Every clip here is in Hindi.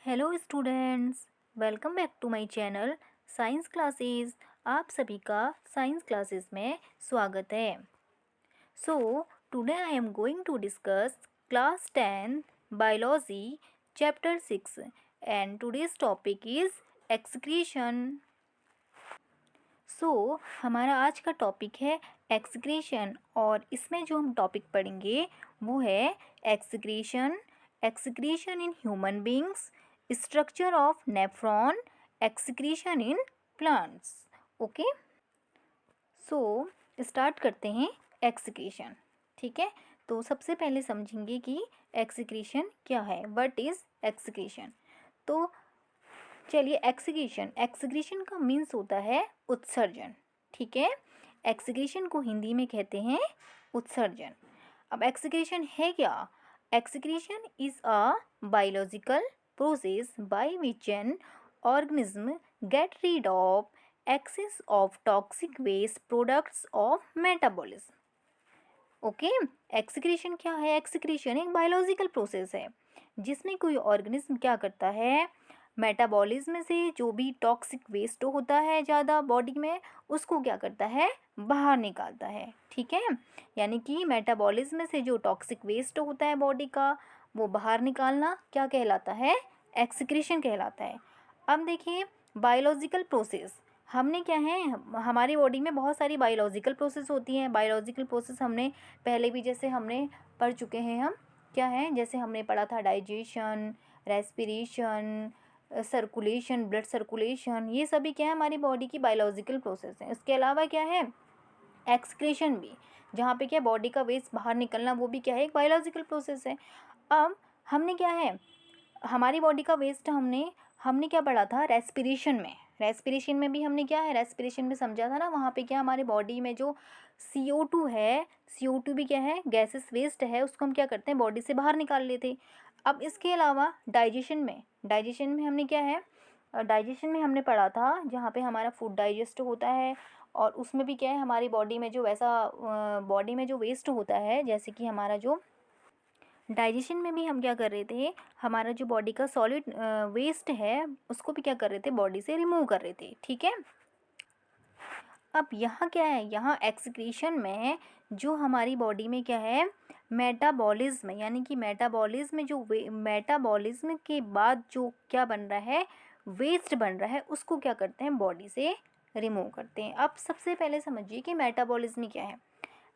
Hello students, welcome back to my channel science classes. आप सभी का साइंस क्लासेस में स्वागत है। So today I am going to discuss class 10 biology chapter 6 and today's topic is excretion. हमारा आज का टॉपिक है एक्सक्रीशन और इसमें जो हम टॉपिक पढ़ेंगे वो है excretion, excretion in human beings, structure of nephron, excretion in plants. Okay, so start करते हैं एक्सक्रीशन। ठीक है, तो सबसे पहले समझेंगे कि एक्सक्रीशन क्या है, व्हाट इज़ एक्सक्रीशन। तो चलिए, एक्सक्रीशन, एक्सक्रीशन का मीन्स होता है उत्सर्जन। ठीक है, एक्सक्रीशन को हिंदी में कहते हैं उत्सर्जन। अब एक्सक्रीशन है क्या? Excretion is a biological process by which an organism get rid of excess of toxic waste products of metabolism. Okay, excretion क्या है? एक्सक्रीशन एक बायोलॉजिकल प्रोसेस है जिसमें कोई ऑर्गेनिज्म क्या करता है, मेटाबॉलिज्म से जो भी टॉक्सिक वेस्ट होता है ज़्यादा बॉडी में, उसको क्या करता है, बाहर निकालता है। ठीक है, यानी कि मेटाबॉलिज्म से जो टॉक्सिक वेस्ट होता है बॉडी का, वो बाहर निकालना क्या कहलाता है? एक्सक्रीशन कहलाता है। अब देखिए, बायोलॉजिकल प्रोसेस हमने क्या है, हमारी बॉडी में बहुत सारी बायोलॉजिकल प्रोसेस होती हैं। बायोलॉजिकल प्रोसेस हमने पहले भी जैसे हमने पढ़ चुके हैं। हम क्या है, जैसे हमने पढ़ा था digestion, respiration, circulation, blood circulation, ये सभी क्या है, हमारी बॉडी की बायोलॉजिकल प्रोसेस हैं। इसके अलावा क्या है, एक्सक्रीशन भी, जहाँ पे क्या बॉडी का वेस्ट बाहर निकलना, वो भी क्या है, एक बायोलॉजिकल प्रोसेस है। अब हमने क्या है, हमारी बॉडी का वेस्ट हमने हमने क्या पढ़ा था, रेस्पिरेशन में। रेस्पिरेशन में भी हमने क्या है, रेस्पिरेशन में समझा था ना, वहाँ पे क्या हमारे बॉडी में जो CO2 है, CO2 भी क्या है, गैसेस वेस्ट है, उसको हम क्या करते हैं, बॉडी से बाहर निकाल लेते। अब इसके अलावा डाइजेशन में हमने क्या है, डाइजेशन में हमने पढ़ा था जहाँ पे हमारा फूड डाइजेस्ट होता है, और उसमें भी क्या है, हमारी बॉडी में जो बॉडी में जो वेस्ट होता है, जैसे कि हमारा जो डाइजेशन में भी हम क्या कर रहे थे, हमारा जो बॉडी का सॉलिड वेस्ट है, उसको भी क्या कर रहे थे, बॉडी से रिमूव कर रहे थे। ठीक है, अब यहाँ क्या है, यहाँ एक्सक्रीशन में जो हमारी बॉडी में क्या है, मेटाबॉलिज्म, यानी कि मेटाबॉलिज्म जो मेटाबॉलिज्म के बाद जो क्या बन रहा है, वेस्ट बन रहा है, उसको क्या करते हैं, बॉडी से रिमूव करते हैं। अब सबसे पहले समझिए कि मेटाबॉलिज्म क्या है।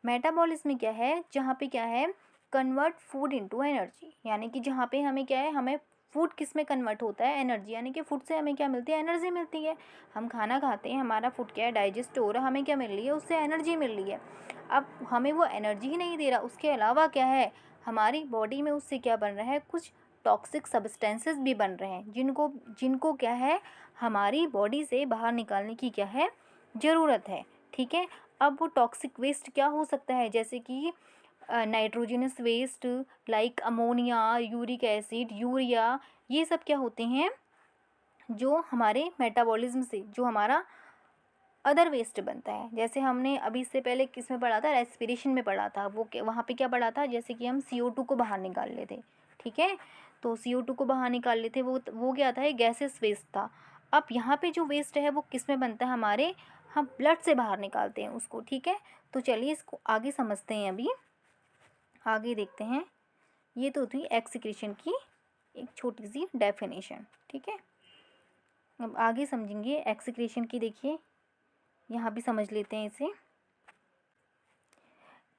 मेटाबॉलिज्म क्या है, जहाँ पे क्या है, कन्वर्ट फूड इनटू एनर्जी, यानी कि जहाँ पे हमें क्या है, हमें फूड किस में कन्वर्ट होता है, एनर्जी, यानी कि फूड से हमें क्या मिलती है, एनर्जी मिलती है। हम खाना खाते हैं, हमारा फूड क्या है, डाइजेस्ट हो रहा है, हमें क्या मिल रही है, उससे एनर्जी मिल रही है। अब हमें वो एनर्जी ही नहीं दे रहा, उसके अलावा क्या है, हमारी बॉडी में उससे क्या बन रहा है, कुछ टॉक्सिक सब्सटेंसेस भी बन रहे हैं, जिनको जिनको क्या है, हमारी बॉडी से बाहर निकालने की क्या है, ज़रूरत है। ठीक है, अब वो टॉक्सिक वेस्ट क्या हो सकता है, जैसे कि nitrogenous waste like ammonia, uric acid, urea, ये सब क्या होते हैं, जो हमारे मेटाबॉलिज्म से जो हमारा अदर वेस्ट बनता है। जैसे हमने अभी इससे पहले किस में पढ़ा था, रेस्पिरेशन में पढ़ा था, वो वहाँ पे क्या पढ़ा था, जैसे कि हम CO2 को बाहर निकाल लेते। ठीक है, तो CO2 को बाहर निकाल लेते, वो क्या था, गैसेस वेस्ट था। अब यहाँ पे जो वेस्ट है वो किस में बनता है, हमारे, हम ब्लड से बाहर निकालते हैं उसको। ठीक है, तो चलिए इसको आगे समझते हैं, अभी आगे देखते हैं। ये तो थी एक्सक्रीशन की एक छोटी सी डेफिनेशन। ठीक है, अब आगे समझेंगे एक्सक्रीशन की। देखिए, यहाँ भी समझ लेते हैं इसे।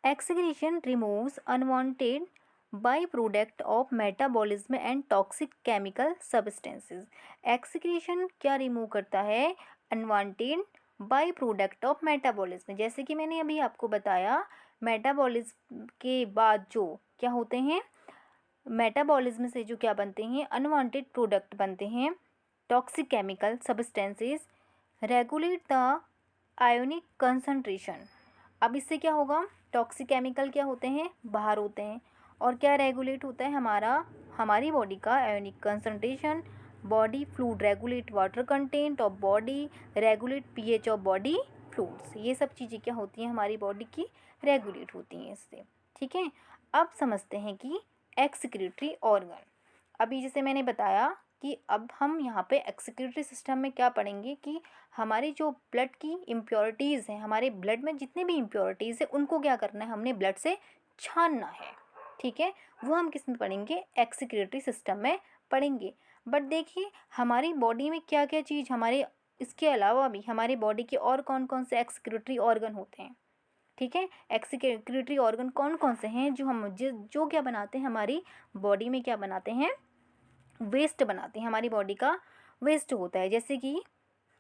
Excretion removes unwanted by product of metabolism and toxic chemical substances. Excretion क्या रिमूव करता है, unwanted by product of metabolism. जैसे कि मैंने अभी आपको बताया, मेटाबॉलिज्म के बाद जो क्या होते हैं, मेटाबॉलिज्म से जो क्या बनते हैं, अनवांटेड प्रोडक्ट बनते हैं, toxic chemical substances, regulate the ionic concentration. अब इससे क्या होगा, टॉक्सिक केमिकल क्या होते हैं, बाहर होते हैं, और क्या रेगुलेट होता है, हमारी बॉडी का ionic concentration, body fluid regulate water content of body, regulate pH of body fluids. ये सब चीज़ें क्या होती हैं, हमारी बॉडी की रेगुलेट होती हैं इससे। ठीक है, अब समझते हैं कि एक्सक्रीटरी ऑर्गन। अभी जैसे मैंने बताया कि अब हम यहाँ पे एक्सक्रीटरी सिस्टम में क्या पढ़ेंगे कि हमारी जो ब्लड की इम्प्योरिटीज़ हैं, हमारे ब्लड में जितने भी इम्प्योरिटीज़ हैं उनको क्या करना है, हमने ब्लड से छानना है। ठीक है, वो हम किस में पढ़ेंगे, एक्सक्रीटरी सिस्टम में पढ़ेंगे। बट देखिए हमारी बॉडी में क्या क्या चीज़ हमारे, इसके अलावा भी हमारी बॉडी के और कौन कौन से एक्सक्रीटरी ऑर्गन होते हैं। ठीक है, एक्सक्रीटरी ऑर्गन कौन कौन से हैं जो क्या बनाते हैं, हमारी बॉडी में क्या बनाते हैं, वेस्ट बनाते हैं, हमारी बॉडी का वेस्ट होता है। जैसे कि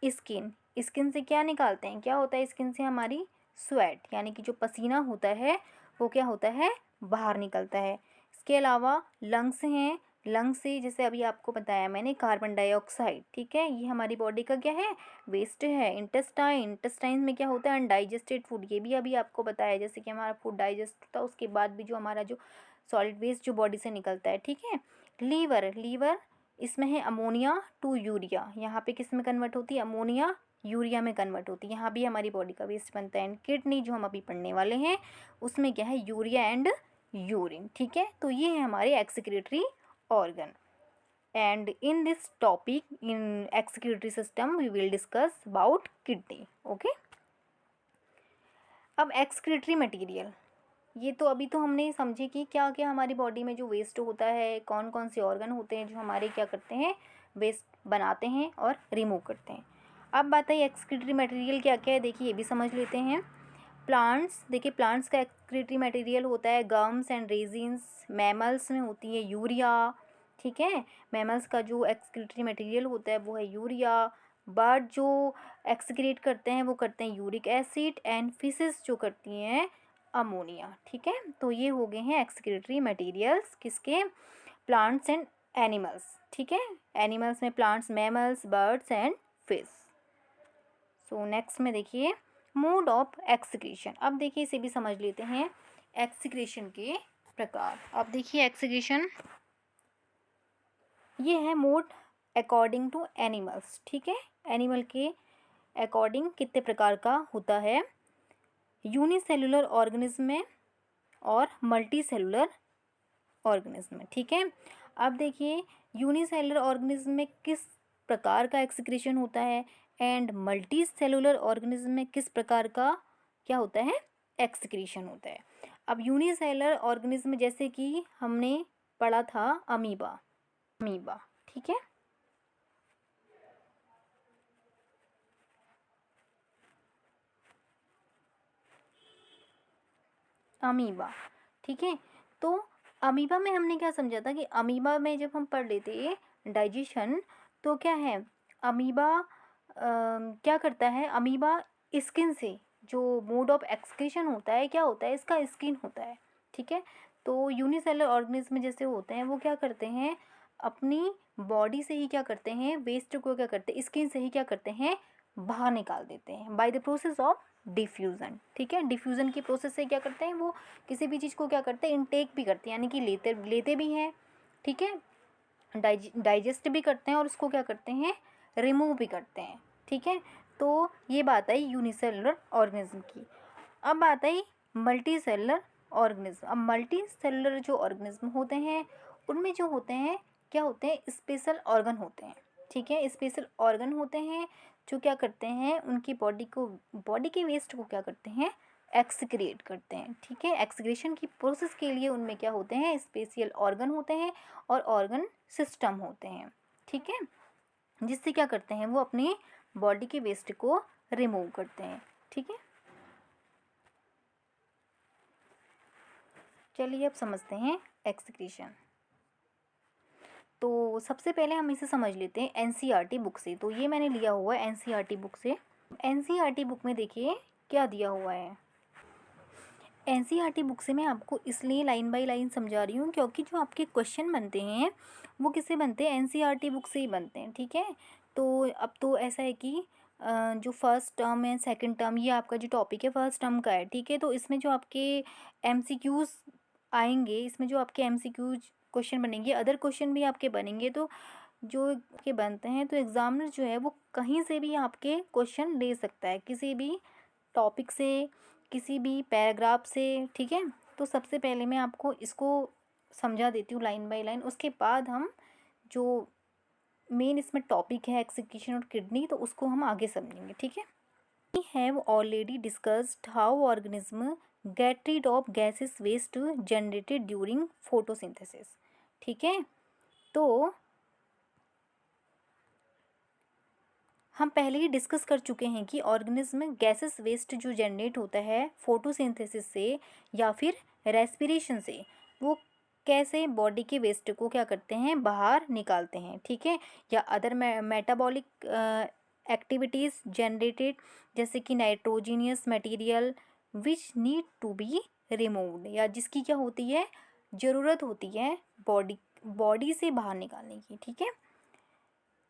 स्किन से क्या निकालते हैं, क्या होता है स्किन से, हमारी स्वेट यानी कि जो पसीना होता है वो क्या होता है, बाहर निकलता है। इसके अलावा लंग्स हैं, लंग्स से जैसे अभी आपको बताया मैंने कार्बन डाइऑक्साइड, ठीक है, ये हमारी बॉडी का क्या है, वेस्ट है। इंटेस्टाइन में क्या होता है, अनडाइजेस्टेड फूड, ये भी अभी आपको बताया, जैसे कि हमारा फूड डाइजेस्ट होता है उसके बाद भी जो हमारा जो सॉलिड वेस्ट जो बॉडी से निकलता है। ठीक है, लीवर इसमें है अमोनिया टू यूरिया, यहाँ पे किस में कन्वर्ट होती है, अमोनिया यूरिया में कन्वर्ट होती है, यहाँ भी हमारी बॉडी का वेस्ट बनता है। एंड किडनी जो हम अभी पढ़ने वाले हैं उसमें क्या है, यूरिया एंड यूरिन। ठीक है, तो ये है हमारे excretory organ. And in this topic in excretory system we will discuss about kidney. Okay, अब एक्सक्रीटरी मटेरियल, ये तो अभी तो हमने समझे कि क्या क्या हमारी बॉडी में जो वेस्ट होता है, कौन कौन से ऑर्गन होते हैं जो हमारे क्या करते हैं, वेस्ट बनाते हैं और रिमूव करते हैं। अब बात है एक्सक्रीटरी मटेरियल क्या क्या है, देखिए ये भी समझ लेते हैं। प्लांट्स, देखिए प्लांट्स का एक्सक्रीटरी मटेरियल होता है गम्स एंड रेजिन्स। मैमल्स में होती है यूरिया। ठीक है, मैमल्स का जो एक्सक्रीटरी मटेरियल होता है वो है यूरिया। बर्ड जो एक्सक्रीट करते हैं वो करते हैं यूरिक एसिड। एंड फिशेस जो करती हैं अमोनिया। ठीक है, तो ये हो गए हैं एक्सक्रीटरी मटेरियल्स किसके, प्लांट्स एंड एनिमल्स। ठीक है, एनिमल्स में plants, mammals, birds and fish. So next में देखिए मोड ऑफ एक्सक्रीशन। अब देखिए इसे भी समझ लेते हैं, एक्सक्रीशन के प्रकार। अब देखिए एक्सक्रीशन ये है मोड अकॉर्डिंग टू एनिमल्स। ठीक है, एनिमल के अकॉर्डिंग कितने प्रकार का होता है, यूनिसेलुलर ऑर्गेनिज्म में और मल्टी सेलुलर ऑर्गेनिज्म में। ठीक है, अब देखिए यूनिसेलुलर ऑर्गेनिज्म में किस प्रकार का एक्सक्रीशन होता है एंड मल्टी सेलुलर ऑर्गेनिज्म में किस प्रकार का क्या होता है, एक्सक्रीशन होता है। अब यूनिसेलुलर ऑर्गेनिज्म जैसे कि हमने पढ़ा था अमीबा। ठीक है, अमीबा। ठीक है, तो अमीबा में हमने क्या समझा था कि अमीबा में जब हम पढ़ लेते डाइजेशन, तो क्या है अमीबा क्या करता है, अमीबा स्किन से जो मोड ऑफ एक्सक्रीशन होता है क्या होता है, इसका स्किन होता है। ठीक है, तो यूनिसेलुलर ऑर्गेनिज्म जैसे होते हैं वो क्या करते हैं, अपनी बॉडी से ही क्या करते हैं, वेस्ट को क्या करते हैं, स्किन से ही क्या करते हैं, बाहर निकाल देते हैं by the process of diffusion. ठीक है, डिफ्यूज़न की प्रोसेस से क्या करते हैं, वो किसी भी चीज़ को क्या करते हैं, इनटेक भी करते हैं, यानी कि लेते भी हैं। ठीक है, डाइजेस्ट भी करते हैं और उसको क्या करते हैं, रिमूव भी करते हैं। ठीक है, तो ये बात आई यूनिसेलुलर ऑर्गेनिज्म की। अब बात आई मल्टी सेलुलर ऑर्गेनिज्म। अब मल्टी सेलुलर जो ऑर्गेनिज्म होते हैं उनमें जो होते हैं क्या होते हैं, स्पेशल ऑर्गन होते हैं। ठीक है, स्पेशल ऑर्गन होते हैं जो क्या करते हैं, उनकी बॉडी के वेस्ट को क्या करते हैं, एक्सक्रिएट करते हैं। ठीक है, एक्सक्रीशन की प्रोसेस के लिए उनमें क्या होते हैं, स्पेशल ऑर्गन होते हैं और ऑर्गन सिस्टम होते हैं। ठीक है, जिससे क्या करते हैं, वो अपनी बॉडी के वेस्ट को रिमूव करते हैं। ठीक है, चलिए अब समझते हैं एक्सक्रीशन। तो सबसे पहले हम इसे समझ लेते हैं एनसीईआरटी बुक से। तो ये मैंने लिया हुआ है एनसीईआरटी बुक से। एनसीईआरटी बुक में देखिए क्या दिया हुआ है। एनसीईआरटी बुक से मैं आपको इसलिए लाइन बाय लाइन समझा रही हूँ क्योंकि जो आपके क्वेश्चन बनते हैं वो किससे बनते हैं, एनसीईआरटी बुक से ही बनते हैं। ठीक है, तो अब तो ऐसा है कि जो फर्स्ट टर्म है, सेकंड टर्म, ये आपका जो टॉपिक है फर्स्ट टर्म का है। ठीक है, तो इसमें जो आपके एमसीक्यूज़ आएंगे, इसमें जो आपके एमसीक्यूज क्वेश्चन बनेंगे, अदर क्वेश्चन भी आपके बनेंगे, तो जो के बनते हैं तो एग्ज़ामिनर जो है वो कहीं से भी आपके क्वेश्चन ले सकता है, किसी भी टॉपिक से, किसी भी पैराग्राफ से। ठीक है, तो सबसे पहले मैं आपको इसको समझा देती हूँ लाइन बाय लाइन, उसके बाद हम जो मेन इसमें टॉपिक है एक्सक्रीशन और किडनी, तो उसको हम आगे समझेंगे, ठीक है। We have already discussed how organism get rid of gaseous waste generated during photosynthesis, ठीक है। तो हम पहले ही डिस्कस कर चुके हैं कि ऑर्गेनिज्म में गैसेस वेस्ट जो जनरेट होता है फोटोसिंथेसिस से या फिर रेस्पिरेशन से, वो कैसे बॉडी के वेस्ट को क्या करते हैं, बाहर निकालते हैं, ठीक है। या अदर मेटाबॉलिक एक्टिविटीज़ जनरेटेड, जैसे कि nitrogenous material which need to be removed, या जिसकी क्या होती है, ज़रूरत होती है बॉडी से बाहर निकालने की, ठीक है।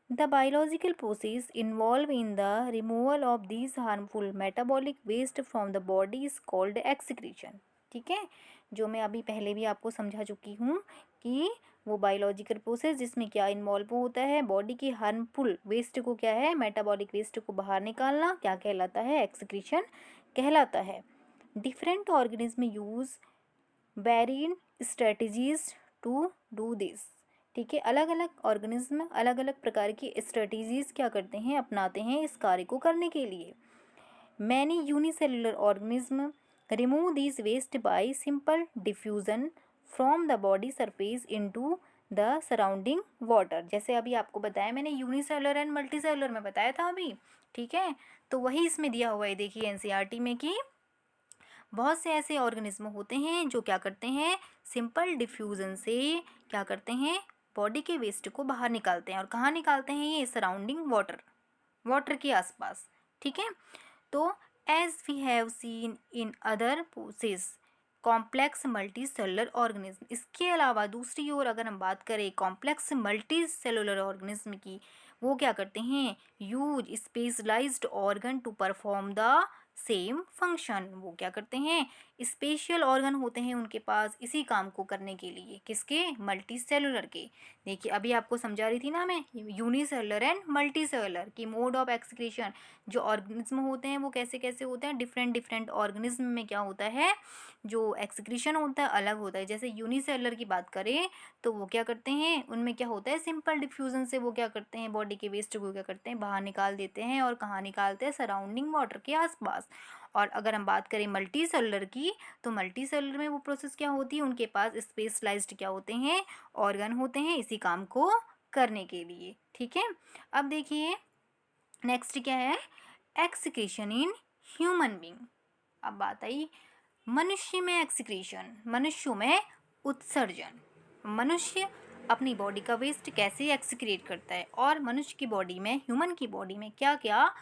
The biological process involved in the removal of these harmful metabolic waste from the body is called excretion, ठीक है। जो मैं अभी पहले भी आपको समझा चुकी हूँ कि वो बायोलॉजिकल प्रोसेस जिसमें क्या इन्वॉल्व होता है, बॉडी की हार्मफुल वेस्ट को क्या है, मेटाबॉलिक वेस्ट को बाहर निकालना, क्या कहलाता है, एक्सक्रीशन कहलाता है। Different organism use varied strategies to do this, ठीक है। अलग अलग ऑर्गेनिज्म अलग अलग प्रकार की स्ट्रेटजीज़ क्या करते हैं, अपनाते हैं इस कार्य को करने के लिए। Many unicellular organism remove this waste by simple diffusion from the body surface into the surrounding water. जैसे अभी आपको बताया मैंने, यूनिसेलुलर एंड मल्टीसेलुलर में बताया था अभी, ठीक है। तो वही इसमें दिया हुआ है, देखिए एनसीईआरटी में, कि बहुत से ऐसे ऑर्गेनिज्म होते हैं जो क्या करते हैं, सिंपल डिफ्यूज़न से क्या करते हैं, बॉडी के वेस्ट को बाहर निकालते हैं। और कहाँ निकालते हैं ये, सराउंडिंग वाटर के आसपास, ठीक है। तो as we have seen in other process complex multicellular organism, इसके अलावा दूसरी ओर अगर हम बात करें कॉम्प्लेक्स मल्टी सेलुलर ऑर्गेनिज्म की, वो क्या करते हैं, use specialised organ to perform the same function. वो क्या करते हैं, स्पेशल ऑर्गन होते हैं उनके पास इसी काम को करने के लिए, किसके, मल्टी सेलुलर के। देखिए अभी आपको समझा रही थी ना मैं, यूनिसेलुलर एंड मल्टी सेलुलर की मोड ऑफ एक्सक्रीशन, जो ऑर्गेनिज्म होते हैं वो कैसे कैसे होते हैं, डिफरेंट डिफरेंट ऑर्गेनिज्म में क्या होता है, जो एक्सक्रीशन होता है अलग होता है। जैसे यूनिसेलुलर की बात करें तो वो क्या करते हैं, उनमें क्या होता है, सिंपल डिफ्यूजन से वो क्या करते हैं, बॉडी के वेस्ट को क्या करते हैं, बाहर निकाल देते हैं। और कहाँ निकालते हैं, सराउंडिंग वाटर के आसपास। और अगर हम बात करें मल्टी सेलुलर की, तो मल्टी सेलुलर में वो प्रोसेस क्या होती है, उनके पास स्पेशलाइज्ड क्या होते हैं, ऑर्गन होते हैं इसी काम को करने के लिए, ठीक है। अब देखिए नेक्स्ट क्या है, एक्सक्रीशन इन ह्यूमन बीइंग। अब बात आई मनुष्य में एक्सक्रीशन, मनुष्यों में उत्सर्जन। मनुष्य अपनी बॉडी का वेस्ट कैसे एक्सक्रीट करता है, और मनुष्य की बॉडी में, ह्यूमन की बॉडी में क्या क्या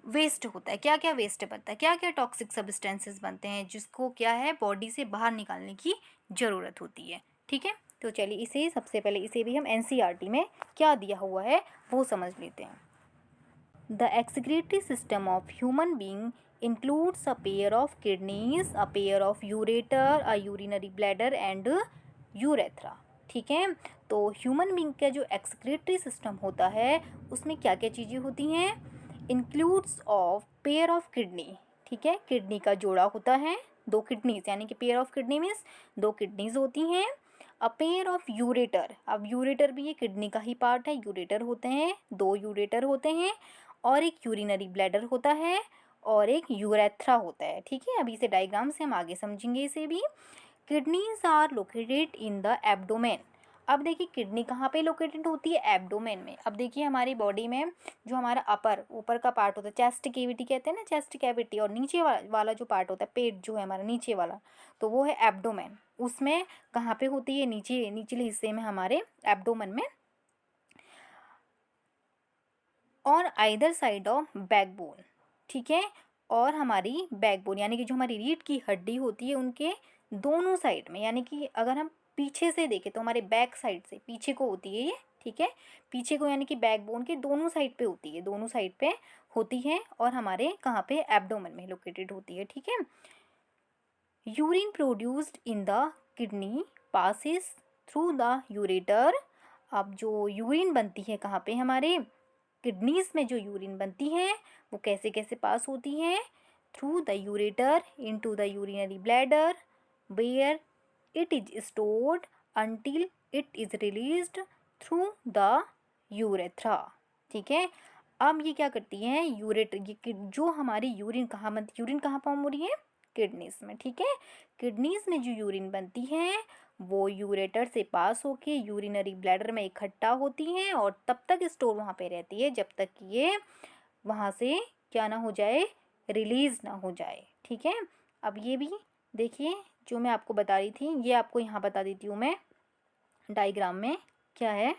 वेस्ट होता है, क्या क्या वेस्ट बनता है, क्या क्या टॉक्सिक सब्सटेंसेस बनते हैं, जिसको क्या है, बॉडी से बाहर निकालने की ज़रूरत होती है, ठीक है। तो चलिए इसे सबसे पहले इसे भी हम एनसीईआरटी में क्या दिया हुआ है वो समझ लेते हैं। The excretory system of human being includes a pair of kidneys, a pair of ureter, a urinary bladder and urethra, ठीक है। तो ह्यूमन बींग का जो एक्सक्रीटरी सिस्टम होता है उसमें क्या क्या चीज़ें होती हैं, includes of pair of kidney, ठीक है, किडनी का जोड़ा होता है, दो किडनीज, यानी कि पेयर ऑफ किडनी मीन्स दो किडनीज होती हैं। अ पेयर ऑफ यूरेटर, अब यूरेटर भी ये किडनी का ही पार्ट है, यूरेटर होते हैं, दो यूरेटर होते हैं। और एक यूरिनरी ब्लैडर होता है और एक यूरेथ्रा होता है, ठीक है। अभी इसे डायग्राम से हम आगे समझेंगे इसे भी। Kidneys are located in the abdomen. अब देखिए किडनी कहाँ पे लोकेटेड होती है, एब्डोमेन में। अब देखिए हमारी बॉडी में जो हमारा ऊपर का पार्ट होता है, चेस्ट कैविटी कहते हैं ना, चेस्ट कैविटी, और नीचे वाला जो पार्ट होता है, पेट जो है हमारा नीचे वाला, तो वो है एब्डोमेन। उसमें कहाँ पे होती है, नीचे निचले हिस्से में हमारे एब्डोमेन में, और आइदर साइड ऑफ बैकबोन, ठीक है। और हमारी बैकबोन यानी कि जो हमारी रीढ़ की हड्डी होती है उनके दोनों साइड में, यानी कि अगर हम पीछे से देखें तो हमारे बैक साइड से पीछे को होती है ये, ठीक है, पीछे को, यानी कि बैकबोन के दोनों साइड पे होती है, दोनों साइड पे होती है। और हमारे कहाँ पे, एब्डोमेन में लोकेटेड होती है, ठीक है। Urine produced in the kidney passes through the ureter. अब जो यूरिन बनती है कहाँ पे, हमारे किडनीज में जो यूरिन बनती है वो कैसे कैसे पास होती है, through the ureter into the urinary bladder where it is stored until it is released through the urethra. ठीक है, अब ये क्या करती है, जो हमारी यूरिन कहाँ फॉर्म हो रही है, किडनीज में। ठीक है, किडनीज में जो यूरिन बनती है वो यूरेटर से पास होके यूरिनरी ब्लैडर में इकट्ठा होती है और तब तक स्टोर वहाँ पे रहती है जब तक कि ये वहाँ से क्या ना हो जाए, रिलीज ना हो जाए। ठीक है, अब ये भी देखिए जो मैं आपको बता रही थी, ये आपको यहाँ बता देती हूँ मैं डायग्राम में क्या है।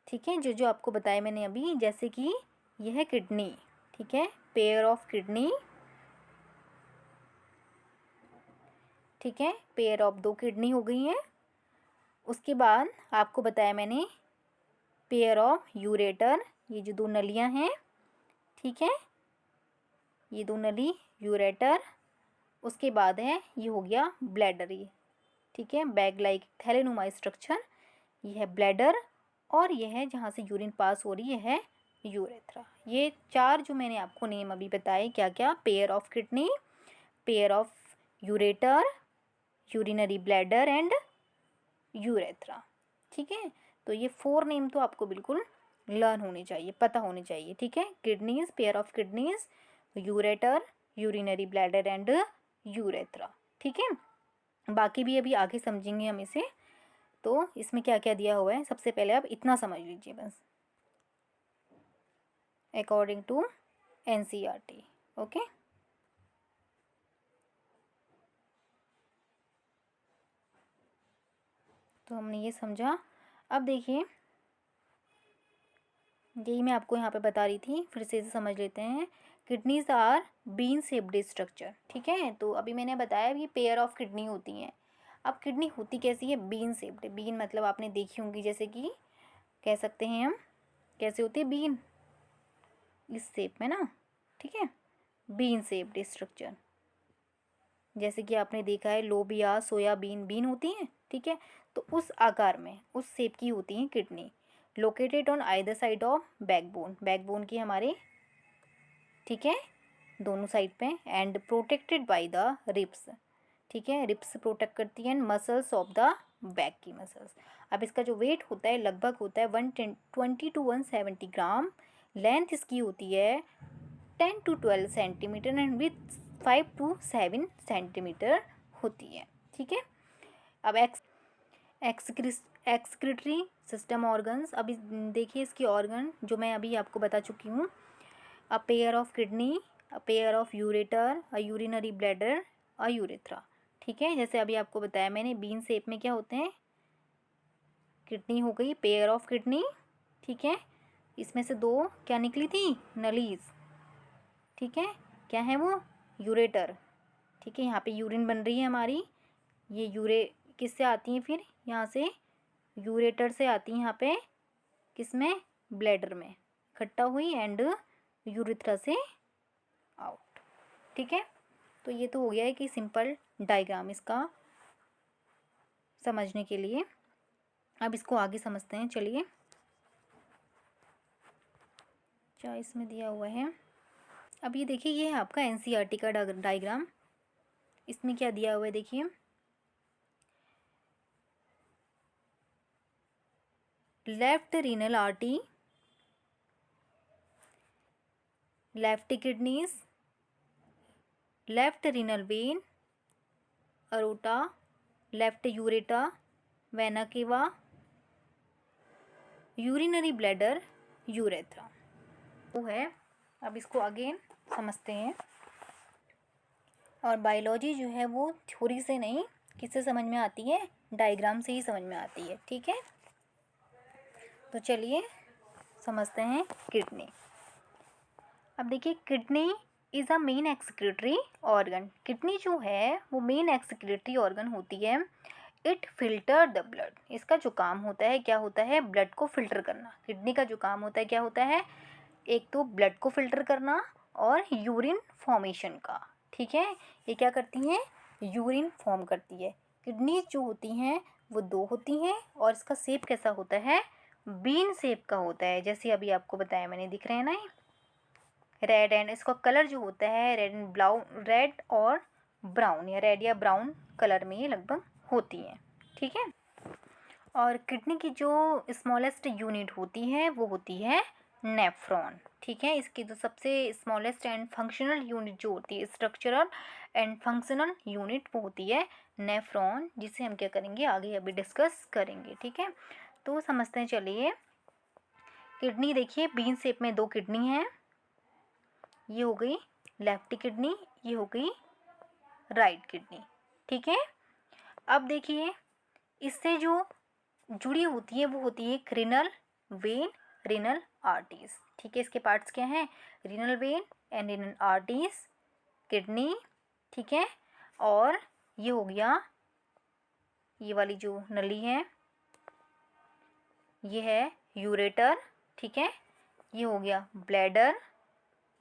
ठीक है, जो जो आपको बताया मैंने अभी, जैसे कि यह है किडनी। ठीक है, पेयर ऑफ किडनी। ठीक है, पेयर ऑफ 2 किडनी हो गई हैं। उसके बाद आपको बताया मैंने पेयर ऑफ यूरेटर, ये जो 2 नलियां हैं। ठीक है, ये 2 नली यूरेटर। उसके बाद है ये हो गया ब्लैडर। ये ठीक है, बैग लाइक थैलेनुमा स्ट्रक्चर, ये है ब्लैडर और यह है जहाँ से यूरिन पास हो रही है यूरेथ्रा। ये 4 जो मैंने आपको नेम अभी बताए, क्या क्या, pair of kidney, pair of ureter, urinary bladder and urethra. ठीक है, तो ये 4 नेम तो आपको बिल्कुल लर्न होने चाहिए, पता होने चाहिए। ठीक है, kidneys, pair of kidneys, ureter, urinary bladder and urethra. ठीक है, बाकी भी अभी आगे समझेंगे हम इसे। तो इसमें क्या क्या दिया हुआ है, सबसे पहले आप इतना समझ लीजिए बस, अकॉर्डिंग टू एनसीईआरटी। ओके, तो हमने ये समझा। अब देखिए, यही मैं आपको यहाँ पे बता रही थी, फिर से इसे समझ लेते हैं। Kidneys are bean shaped structure. ठीक है, तो अभी मैंने बताया कि पेयर ऑफ किडनी होती हैं। अब किडनी होती कैसी है, बीन शेप्ड। बीन मतलब आपने देखी होंगी, जैसे कि कह सकते हैं हम, कैसे होती है बीन, इस शेप में ना। ठीक है, बीन शेप्ड स्ट्रक्चर, जैसे कि आपने देखा है लोबिया, सोयाबीन, बीन होती हैं। ठीक है, तो उस आकार में, उस शेप की होती हैं kidney. Located on either side of backbone, backbone की हमारे, ठीक है, दोनों साइड पे, and protected by the ribs. ठीक है, रिब्स प्रोटेक्ट करती हैं, मसल्स ऑफ द बैक की मसल्स। अब इसका जो वेट होता है लगभग होता है 120 to 170 ग्राम। लेंथ इसकी होती है 10 to 12 centimetre and with 5 to 7 centimetre होती है। ठीक है, अब एक्सक्रीटरी सिस्टम ऑर्गन्स, अभी देखिए इसकी ऑर्गन जो मैं अभी आपको बता चुकी हूँ। A pair of kidney, a pair of ureter, a urinary bladder, a urethra. ठीक है, जैसे अभी आपको बताया मैंने, बीन शेप में क्या होते हैं, किडनी हो गई, पेयर ऑफ किडनी। ठीक है, इसमें से 2 क्या निकली थी, नलीज। ठीक है, क्या है वो, यूरेटर। ठीक है, यहाँ पे यूरिन बन रही है हमारी, ये किससे आती हैं, फिर यहाँ से यूरेटर से आती हैं यहाँ पे, किसमें, ब्लैडर में इकट्ठा हुई एंड यूरेथ्रा से आउट। ठीक है, तो ये तो हो गया है कि सिंपल डायग्राम इसका समझने के लिए। अब इसको आगे समझते हैं, चलिए। क्या इसमें दिया हुआ है, अब ये देखिए, ये है आपका एनसीईआरटी का डायग्राम। इसमें क्या दिया हुआ है, देखिए, left renal artery, left kidneys, left renal vein, aorta, left ureter, vena cava, urinary bladder, urethra. वो है, अब इसको अगेन समझते हैं। और बायोलॉजी जो है वो थ्योरी से नहीं, किससे समझ में आती है, डायग्राम से ही समझ में आती है। ठीक है, तो चलिए समझते हैं किडनी। अब देखिए, kidney is a main excretory organ. Kidney जो है वो मेन एक्सक्रीटरी ऑर्गन होती है। इट फिल्टर द ब्लड, इसका जो काम होता है क्या होता है, ब्लड को फिल्टर करना। किडनी का जो काम होता है क्या होता है, एक तो ब्लड को फिल्टर करना और यूरिन फॉर्मेशन का। ठीक है, ये क्या करती हैं, यूरिन फॉर्म करती है। किडनी जो होती हैं वो 2 होती हैं और इसका शेप कैसा होता है, बीन शेप का होता है, जैसे अभी आपको बताया मैंने, दिख रहे हैं ना, रेड एंड, इसका कलर जो होता है रेड एंड ब्राउन, रेड और ब्राउन, या रेड या ब्राउन कलर में ये लगभग होती हैं। ठीक है, और किडनी की जो स्मॉलेस्ट यूनिट होती है वो होती है नेफ्रॉन। ठीक है, इसकी जो सबसे स्मॉलेस्ट एंड फंक्शनल यूनिट जो होती है, स्ट्रक्चरल एंड फंक्शनल यूनिट, वो होती है नेफ्रॉन, जिसे हम क्या करेंगे आगे अभी डिस्कस करेंगे। ठीक है, तो समझते हैं चलिए। किडनी देखिए बीन शेप में दो किडनी हैं, ये हो गई लेफ्ट किडनी, ये हो गई राइट किडनी। ठीक है, अब देखिए इससे जो जुड़ी होती है वो होती है रीनल वेन, रीनल आर्टरीज। ठीक है, इसके पार्ट्स क्या हैं, renal vein and renal arteries, kidney. ठीक है, और ये हो गया ये वाली जो नली है ये है यूरेटर। ठीक है, ये हो गया ब्लैडर,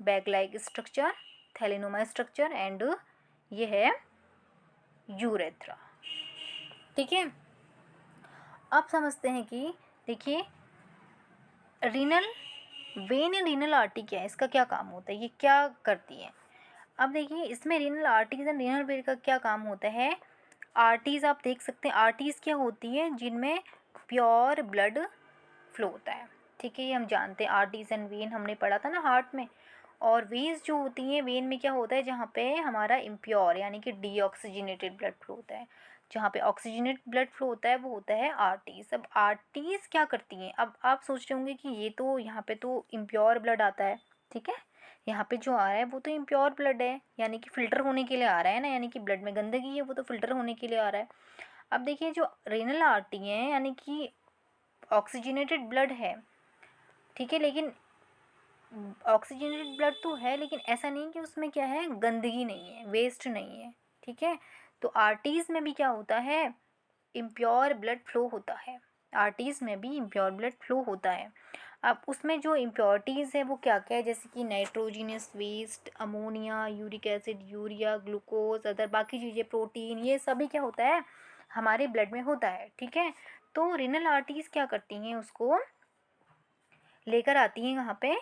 बैग लाइक स्ट्रक्चर, थैलेनोमा स्ट्रक्चर, एंड ये है यूरेथ्रा। ठीक है, अब समझते हैं कि देखिए renal vein and renal artery क्या है, इसका क्या काम होता है, ये क्या करती है। अब देखिए इसमें renal arteries and renal vein का क्या काम होता है। आर्टरीज आप देख सकते हैं, आर्टरीज क्या होती है, जिनमें प्योर ब्लड फ्लो होता है। ठीक है, ये हम जानते हैं, आर्टरीज एंड वेन हमने पढ़ा था ना हार्ट में। और वेन्स जो होती हैं, वेन में क्या होता है, जहाँ पे हमारा इम्प्योर यानी कि डीऑक्सीजनेटेड ब्लड फ्लो होता है, जहाँ पे ऑक्सीजनेट ब्लड फ्लो होता है वो होता है आर्टरीज। अब आर्टरीज क्या करती हैं, अब आप सोच रहे होंगे कि ये तो यहाँ पे तो इम्प्योर ब्लड आता है। ठीक है, यहाँ पे जो आ रहा है वो तो इम्प्योर ब्लड है, यानी कि फ़िल्टर होने के लिए आ रहा है ना, यानी कि ब्लड में गंदगी है वो तो फ़िल्टर होने के लिए आ रहा है। अब देखिए जो रेनल आर्टरी है यानी कि ऑक्सीजनेटेड ब्लड है। ठीक है, लेकिन ऑक्सीजनेटेड ब्लड तो है, लेकिन ऐसा नहीं कि उसमें क्या है, गंदगी नहीं है, वेस्ट नहीं है। ठीक है, तो आर्टरीज में भी क्या होता है, इम्प्योर ब्लड फ्लो होता है। आर्टरीज में भी इम्प्योर ब्लड फ्लो होता है। अब उसमें जो इम्प्योरिटीज़ है वो क्या क्या है, जैसे कि nitrogenous waste, ammonia, uric acid, urea, glucose, other बाकी चीज़ें, प्रोटीन, ये सभी क्या होता है हमारे ब्लड में होता है। ठीक है, तो रिनल आर्टरीज क्या करती हैं, उसको लेकर आती हैं कहाँ पे,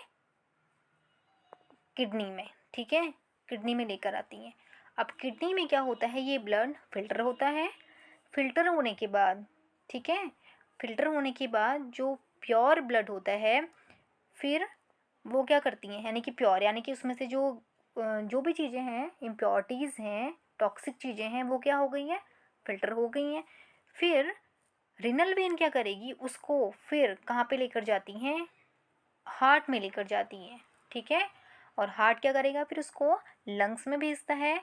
किडनी में। ठीक है, किडनी में लेकर आती हैं। अब किडनी में क्या होता है, ये ब्लड फिल्टर होता है। फिल्टर होने के बाद, ठीक है, फिल्टर होने के बाद जो प्योर ब्लड होता है, फिर वो क्या करती हैं, यानी कि प्योर यानी कि उसमें से जो भी चीज़ें हैं, इम्प्योरिटीज़ हैं, टॉक्सिक चीज़ें हैं, वो क्या हो गई हैं, फिल्टर हो गई हैं। फिर रिनल वेन क्या करेगी, उसको फिर कहाँ पे लेकर जाती हैं, हार्ट में लेकर जाती हैं। ठीक है, और हार्ट क्या करेगा, फिर उसको लंग्स में भेजता है।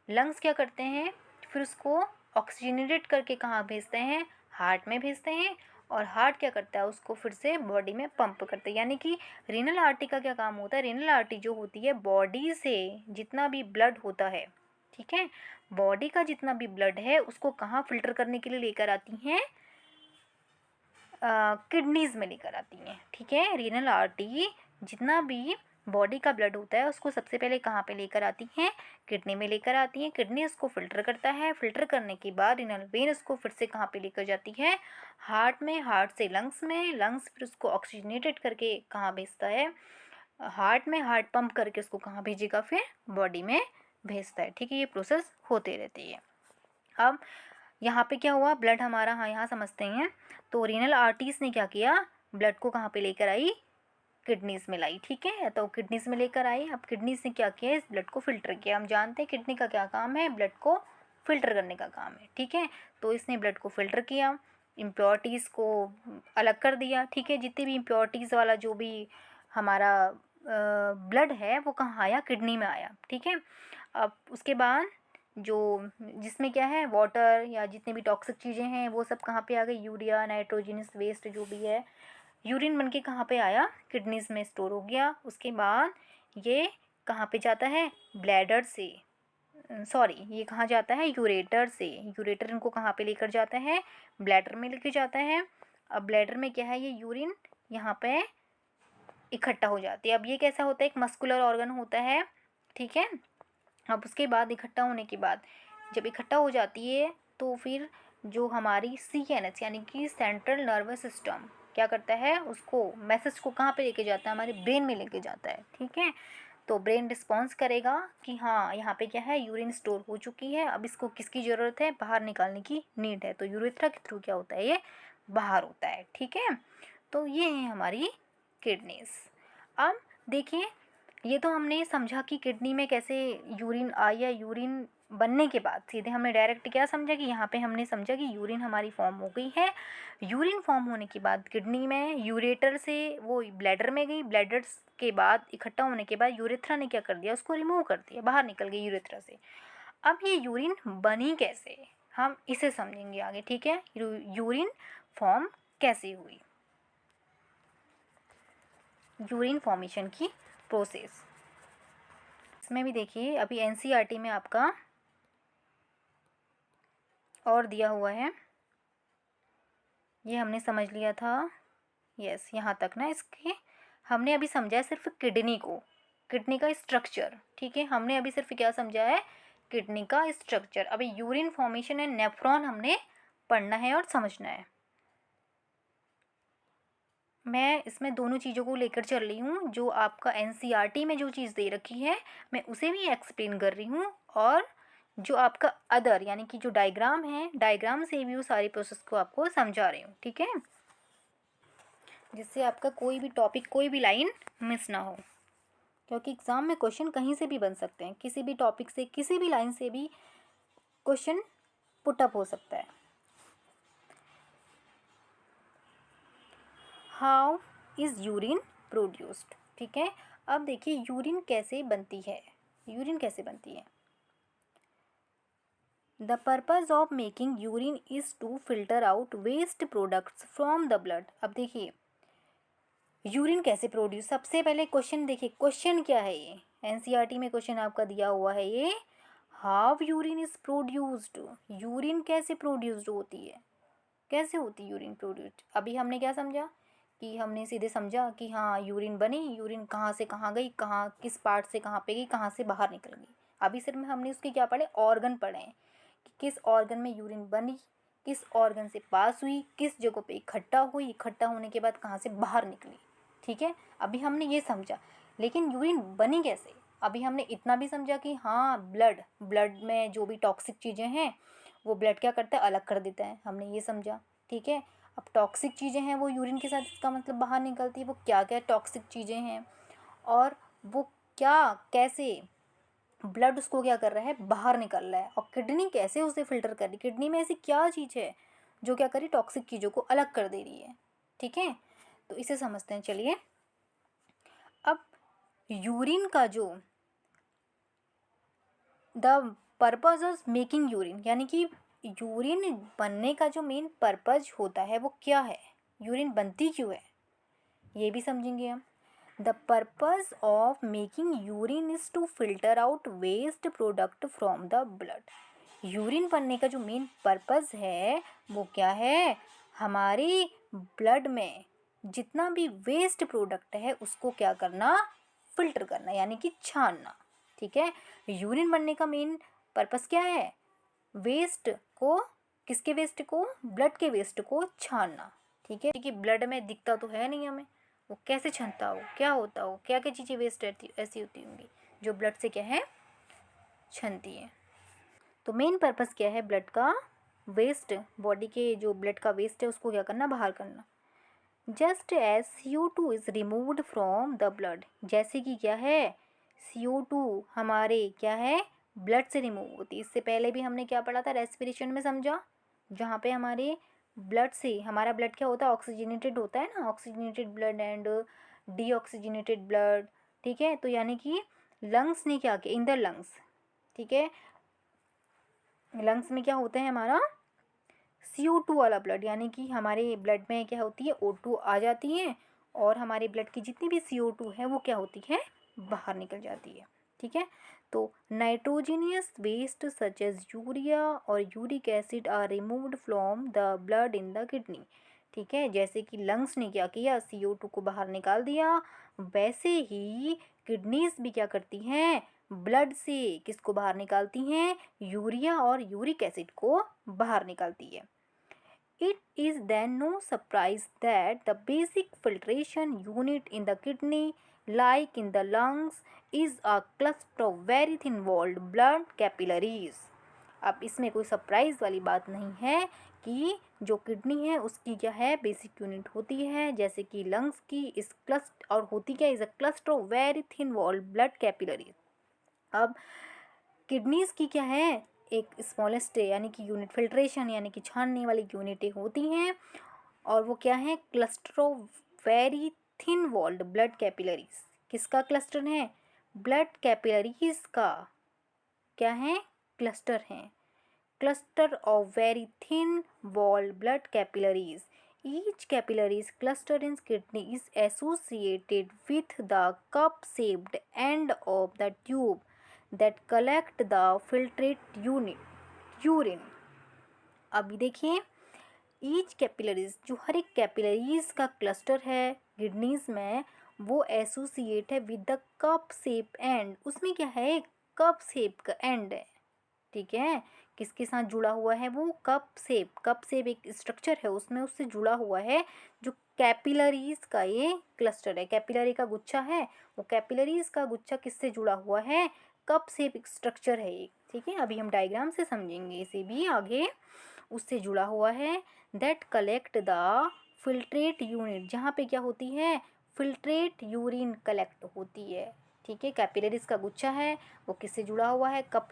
लंग्स क्या करते हैं, फिर उसको ऑक्सीजनेटेड करके कहाँ भेजते हैं, हार्ट में भेजते हैं। और हार्ट क्या करता है, उसको फिर से बॉडी में पंप करते हैं। यानी कि रीनल आर्टरी का क्या काम होता है, रीनल आर्टरी जो होती है बॉडी से जितना भी ब्लड होता है, ठीक है, बॉडी का जितना भी ब्लड है उसको कहाँ फिल्टर करने के लिए लेकर आती हैं, किडनीज़ में लेकर आती हैं। ठीक है, रीनल आर्टरी जितना भी बॉडी का ब्लड होता है उसको सबसे पहले कहाँ पे लेकर आती हैं, किडनी में लेकर आती हैं। किडनी उसको फिल्टर करता है, फिल्टर करने के बाद रीनल वेन उसको फिर से कहाँ पे लेकर जाती है, हार्ट में, हार्ट से लंग्स में, लंग्स फिर उसको ऑक्सीजनेटेड करके कहाँ भेजता है, हार्ट में, हार्ट पंप करके उसको कहाँ भेजेगा, फिर बॉडी में भेजता है। ठीक है, ये प्रोसेस होते रहती है। अब यहाँ पे क्या हुआ, ब्लड हमारा, हाँ यहाँ समझते हैं। तो रीनल आर्टरीज ने क्या किया, ब्लड को कहाँ पे लेकर आई, किडनीज में लाई। ठीक है, तो किडनीज में लेकर आई। अब किडनीज ने क्या किया, इस ब्लड को फिल्टर किया। हम जानते हैं किडनी का क्या काम है, ब्लड को फिल्टर करने का काम है। ठीक है, तो इसने ब्लड को फिल्टर किया, इम्प्योरिटीज़ को अलग कर दिया। ठीक है, जितनी भी इम्प्योरिटीज़ वाला जो भी हमारा ब्लड है वो कहाँ आया, किडनी में आया। ठीक है, अब उसके बाद जो जिसमें क्या है, वाटर या जितनी भी टॉक्सिक चीज़ें हैं वो सब कहाँ पे आ गई, यूरिया, नाइट्रोजनस वेस्ट जो भी है, यूरिन बन के कहाँ पे आया, किडनीज में स्टोर हो गया। उसके बाद ये कहाँ पे जाता है, ब्लैडर से, सॉरी ये कहाँ जाता है, यूरेटर से। यूरेटर इनको कहाँ पे लेकर जाता है, ब्लैडर में लेकर जाता है। अब ब्लैडर में क्या है, ये यूरिन यहाँ पे इकट्ठा हो जाती है। अब ये कैसा होता है, एक मस्कुलर ऑर्गन होता है। ठीक है, अब उसके बाद इकट्ठा होने के बाद, जब इकट्ठा हो जाती है तो फिर जो हमारी CNS यानी कि सेंट्रल नर्वस सिस्टम क्या करता है, उसको मैसेज को कहाँ पे लेके जाता है, हमारे ब्रेन में लेके जाता है। ठीक है, तो ब्रेन रिस्पॉन्स करेगा कि हाँ यहाँ पे क्या है, यूरिन स्टोर हो चुकी है, अब इसको किसकी ज़रूरत है, बाहर निकालने की नीड है। तो यूरेथ्रा के थ्रू क्या होता है, ये बाहर होता है। ठीक है, तो ये है हमारी किडनीज। अब देखिए, ये तो हमने समझा कि किडनी में कैसे यूरिन आई, या यूरिन बनने के बाद सीधे हमने डायरेक्ट क्या समझा कि यहाँ पे हमने समझा कि यूरिन हमारी फॉर्म हो गई है। यूरिन फॉर्म होने के बाद किडनी में यूरेटर से वो ब्लैडर में गई, ब्लैडर के बाद इकट्ठा होने के बाद यूरेथ्रा ने क्या कर दिया, उसको रिमूव कर दिया, बाहर निकल गई यूरेथ्रा से। अब ये यूरिन बनी कैसे, हम इसे समझेंगे आगे। ठीक है, यूरिन फॉर्म कैसे हुई, यूरिन फॉर्मेशन की प्रोसेस। इसमें भी देखिए, अभी एनसीईआरटी में आपका और दिया हुआ है, ये हमने समझ लिया था। यस, यहाँ तक ना इसके हमने अभी समझा है सिर्फ किडनी को, किडनी का स्ट्रक्चर। ठीक है, हमने अभी सिर्फ क्या समझा है, किडनी का स्ट्रक्चर। अभी यूरिन फॉर्मेशन एंड नेफ्रॉन हमने पढ़ना है और समझना है। मैं इसमें दोनों चीज़ों को लेकर चल रही हूँ, जो आपका एनसीईआरटी में जो चीज़ दे रखी है मैं उसे भी एक्सप्लेन कर रही हूँ, और जो आपका अदर यानी कि जो डायग्राम है, डायग्राम से भी वो सारी प्रोसेस को आपको समझा रही हूँ। ठीक है, जिससे आपका कोई भी टॉपिक, कोई भी लाइन मिस ना हो, क्योंकि एग्ज़ाम में क्वेश्चन कहीं से भी बन सकते हैं, किसी भी टॉपिक से, किसी भी लाइन से भी क्वेश्चन पुटअप हो सकता है। How is urine produced. ठीक है, अब देखिए यूरिन कैसे बनती है, यूरिन कैसे बनती है। The purpose of making urine is to filter out waste products from the blood. अब देखिए यूरिन कैसे प्रोड्यूस, सबसे पहले क्वेश्चन देखिए, क्वेश्चन क्या है, ये एनसीईआरटी में क्वेश्चन आपका दिया हुआ है, ये how urine is produced, urine कैसे प्रोड्यूस्ड होती है, कैसे होती है यूरिन प्रोड्यूस्ड। अभी हमने क्या समझा कि हमने सीधे समझा कि हाँ यूरिन बनी, यूरिन कहाँ से कहाँ गई, कहाँ किस पार्ट से कहाँ पे गई, कहाँ से बाहर निकल गई। अभी सिर्फ हमने उसके क्या पढ़े, ऑर्गन पढ़े हैं कि किस ऑर्गन में यूरिन बनी, किस ऑर्गन से पास हुई, किस जगह पे इकट्ठा हुई, इकट्ठा होने के बाद कहाँ से बाहर निकली। ठीक है, अभी हमने ये समझा, लेकिन यूरिन बनी कैसे, अभी हमने इतना भी समझा कि हाँ ब्लड में जो भी टॉक्सिक चीज़ें हैं वो ब्लड क्या करता है, अलग कर देता है, हमने ये समझा। ठीक है, अब टॉक्सिक चीज़ें हैं वो यूरिन के साथ, इसका मतलब बाहर निकलती है, वो क्या क्या टॉक्सिक चीज़ें हैं, और वो क्या कैसे ब्लड उसको क्या कर रहा है, बाहर निकल रहा है, और किडनी कैसे उसे फिल्टर कर रही, किडनी में ऐसी क्या चीज़ है जो क्या करी, टॉक्सिक चीज़ों को अलग कर दे रही है। ठीक है, तो इसे समझते हैं। चलिए, अब यूरिन का जो the purpose of making urine, यानी कि यूरिन बनने का जो मेन पर्पज होता है वो क्या है, यूरिन बनती क्यों है, ये भी समझेंगे हम। The purpose of making urine is to filter out waste product from the blood. Urine बनने का जो मेन पर्पज़ है वो क्या है, हमारे ब्लड में जितना भी वेस्ट प्रोडक्ट है उसको क्या करना, फिल्टर करना, यानी कि छानना। ठीक है, यूरिन बनने का मेन पर्पज़ क्या है, वेस्ट को, किसके वेस्ट को, ब्लड के वेस्ट को छानना। ठीक है, क्योंकि ब्लड में दिखता तो है नहीं हमें, वो कैसे छनता हो, क्या होता हो, क्या क्या चीज़ें वेस्ट रहती ऐसी होती होंगी जो ब्लड से क्या है, छनती है। तो मेन पर्पस क्या है, ब्लड का वेस्ट, बॉडी के जो ब्लड का वेस्ट है उसको क्या करना, बाहर करना। Just as CO2 is removed from the blood, जैसे कि क्या है, CO2 हमारे क्या है, ब्लड से रिमूव होती है। इससे पहले भी हमने क्या पढ़ा था, रेस्पिरेशन में समझा, जहाँ पे हमारे ब्लड से, हमारा ब्लड क्या होता है, ऑक्सीजनेटेड होता है ना, oxygenated blood and deoxygenated blood. ठीक है, तो यानी कि लंग्स ने क्या किया, इन द लंग्स, ठीक है, लंग्स में क्या होता है हमारा CO2 वाला ब्लड, यानी कि हमारे ब्लड में क्या होती है, O2 आ जाती है, और हमारे ब्लड की जितनी भी CO2 है वो क्या होती है, बाहर निकल जाती है। ठीक है, तो nitrogenous waste such as urea और uric acid are removed from the blood in the kidney. ठीक है, जैसे कि लंग्स ने क्या किया, CO2 को बाहर निकाल दिया, वैसे ही किडनीज भी क्या करती हैं, ब्लड से किसको बाहर निकालती हैं, यूरिया और यूरिक एसिड को बाहर निकालती है। It is then no surprise that the basic filtration unit in the kidney, like in the lungs, is a cluster of very thin walled blood capillaries. अब इसमें कोई सरप्राइज़ वाली बात नहीं है कि जो किडनी है उसकी क्या है, बेसिक यूनिट होती है जैसे कि लंग्स की इस क्लस्ट और होती क्या, is a cluster of very thin walled blood capillaries. अब किडनीज की क्या है, एक स्मॉलेस्ट यानी कि यूनिट फिल्ट्रेशन यानी कि छानने वाली यूनिटें होती हैं और वो क्या है, cluster of very thin walled blood capillaries. किसका क्लस्टर है, ब्लड कैपिलरीज का क्या है, क्लस्टर है। Cluster of very thin walled blood capillaries. Each capillaries cluster in kidney is associated with the cup-shaped end of the tube that collect the filtrate urine. अभी देखिए, ईच कैपिलरीज, जो हर एक कैपिलरीज का क्लस्टर है किडनीज में, वो एसोसिएट है with the cup shape and. उसमें क्या है, कप शेप का एंड है, ठीक है। किसके साथ जुड़ा हुआ है, वो कप शेप एक स्ट्रक्चर है उसमें, उससे जुड़ा हुआ है जो कैपिलरीज का ये क्लस्टर है। कैपिलरी का गुच्छा है, वो कैपिलरीज का गुच्छा किससे जुड़ा हुआ है, कप शेप स्ट्रक्चर है एक, ठीक है। अभी हम डायग्राम से समझेंगे इसे भी आगे। उससे जुड़ा हुआ है that collect the filtrate unit, जहाँ पे क्या होती है, फिल्ट्रेट यूरिन कलेक्ट होती है, ठीक है। कैपिलरीज का गुच्छा है, वो किससे जुड़ा हुआ है, कप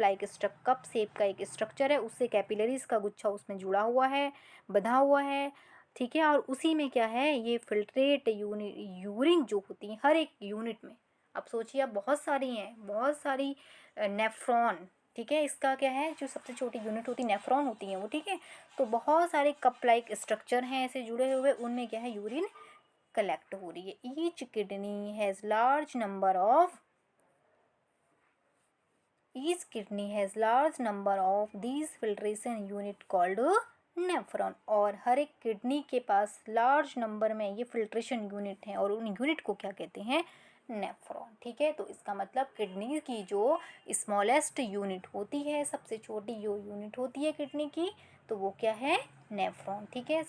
शेप का एक स्ट्रक्चर है, उससे कैपिलरीज का गुच्छा उसमें जुड़ा हुआ है, बंधा हुआ है, ठीक है। और उसी में क्या है, ये फिल्ट्रेट यूरिन जो होती है हर एक यूनिट में। अब सोचिए, अब बहुत सारी हैं, बहुत सारी नेफ्रॉन, ठीक है। इसका क्या है, जो सबसे छोटी यूनिट होती है नेफ्रॉन होती है वो, ठीक है। तो बहुत सारे कप लाइक स्ट्रक्चर हैं ऐसे जुड़े हुए, उनमें क्या है, यूरिन कलेक्ट हो रही है। Each kidney has large number of Each kidney has large number of these filtration unit called nephron. और हर एक किडनी के पास लार्ज नंबर में ये फिल्ट्रेशन यूनिट हैं और उन यूनिट को क्या कहते हैं, नेफ्रॉन, ठीक है। तो इसका मतलब किडनी की जो स्मॉलेस्ट यूनिट होती है, सबसे छोटी जो यूनिट होती है किडनी की, तो वो क्या है, नेफ्रॉन, ठीक है।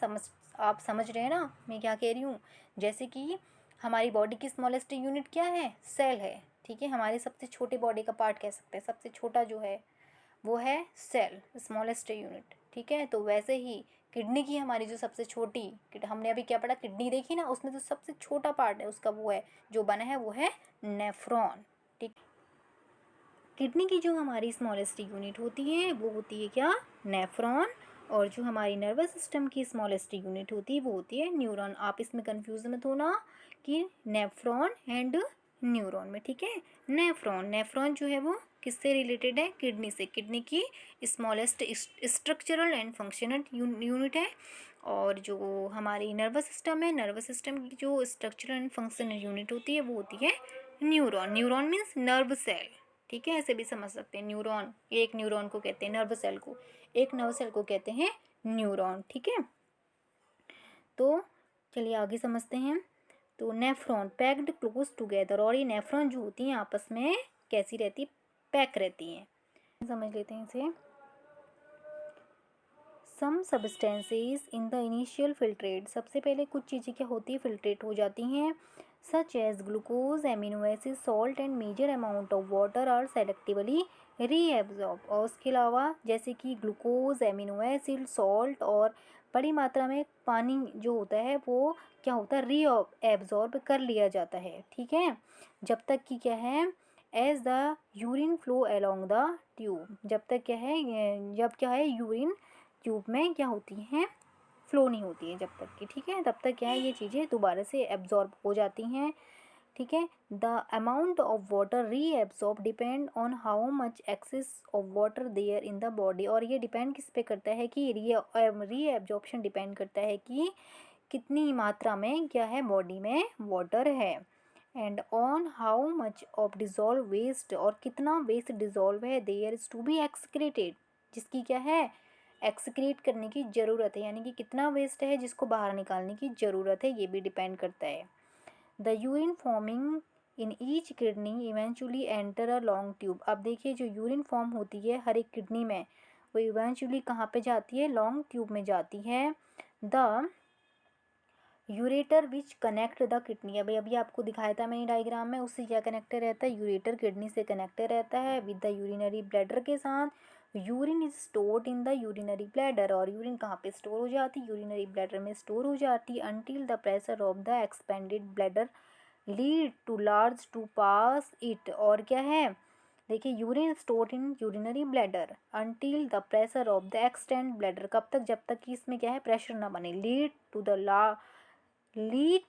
आप समझ रहे हैं ना मैं क्या कह रही हूँ। जैसे कि हमारी बॉडी की स्मॉलेस्ट यूनिट क्या है, सेल है, ठीक है। हमारे सबसे छोटे बॉडी का पार्ट कह सकते हैं, सबसे छोटा जो है वो है सेल, स्मॉलेस्ट यूनिट, ठीक है। तो वैसे ही किडनी की हमारी जो सबसे छोटी, हमने अभी क्या पढ़ा, किडनी देखी ना, उसमें जो सबसे छोटा पार्ट है उसका वो है, जो बना है वो है नेफ्रॉन, ठीक। किडनी की जो हमारी स्मॉलेस्ट यूनिट होती है वो होती है क्या, नेफ्रॉन। और जो हमारी नर्वस सिस्टम की स्मॉलेस्ट यूनिट होती है वो होती है न्यूरॉन। आप इसमें कंफ्यूज मत होना कि नेफ्रॉन एंड न्यूरॉन में, ठीक है। नेफ्रॉन जो है वो किससे रिलेटेड है, किडनी से। किडनी की smallest structural and functional unit है। और जो हमारी नर्वस सिस्टम है, नर्वस सिस्टम की जो स्ट्रक्चरल एंड फंक्शनल यूनिट होती है वो होती है neuron. Neuron means nerve cell, ठीक है, ऐसे भी समझ सकते हैं। न्यूरॉन, एक न्यूरॉन को कहते हैं नर्व सेल को, एक नर्व सेल को कहते हैं न्यूरॉन, ठीक है। तो चलिए आगे समझते हैं। तो नेफ्रॉन पैक्ड क्लोज टुगेदर, और ये नेफ्रॉन जो होती हैं आपस में कैसी रहती, पैक रहती हैं। समझ लेते हैं इसे। Some substances in the initial filtrate, सबसे पहले कुछ चीज़ें क्या होती है, फिल्ट्रेट हो जाती हैं। Such as glucose, amino acid, salt and major amount of water are selectively reabsorb. और उसके अलावा जैसे कि ग्लूकोज, एमिनो एसिड, सॉल्ट और बड़ी मात्रा में पानी जो होता है वो क्या होता है, री एब्जॉर्ब कर लिया जाता है, ठीक है। जब तक कि क्या है, as the urine flow along the tube, जब तक क्या है, जब क्या है यूरिन ट्यूब में क्या होती हैं, फ्लो नहीं होती है जब तक कि, ठीक है। तब तक क्या है, ये चीज़ें दोबारा से एब्जॉर्ब हो जाती हैं, ठीक है। The amount of water reabsorb depend on how much excess of water there in the body. और ये डिपेंड किस पे करता है कि री एब्जॉर्प्शन डिपेंड करता है कि कितनी मात्रा में क्या है बॉडी में वाटर है। And on how much of dissolve waste, और कितना वेस्ट डिजॉल्व है there is to be excreted, जिसकी क्या है, एक्सक्रीट करने की ज़रूरत है, यानी कि कितना वेस्ट है जिसको बाहर निकालने की ज़रूरत है, ये भी डिपेंड करता है। The urine forming in each kidney eventually enter a long tube. अब देखिए, जो यूरिन फॉर्म होती है हर एक किडनी में, वो इवेंचुअली कहाँ पे जाती है, लॉन्ग ट्यूब में जाती है। The ureter which connect the kidney, अभी अभी आपको दिखाया था मैंने डायग्राम में, उससे क्या कनेक्टेड रहता है, यूरेटर किडनी से कनेक्टेड रहता है विद द यूरिनरी ब्लैडर के साथ, urine is stored in the urinary bladder, और यूरिन कहाँ पे स्टोर हो जाती है, यूरिनरी ब्लैडर में स्टोर हो जाती है, until the pressure of the expanded bladder lead to large to pass it. और क्या है, देखिए urine stored in urinary bladder until the pressure of the extend bladder, कब तक, जब तक कि इसमें क्या है, प्रेशर ना बने, lead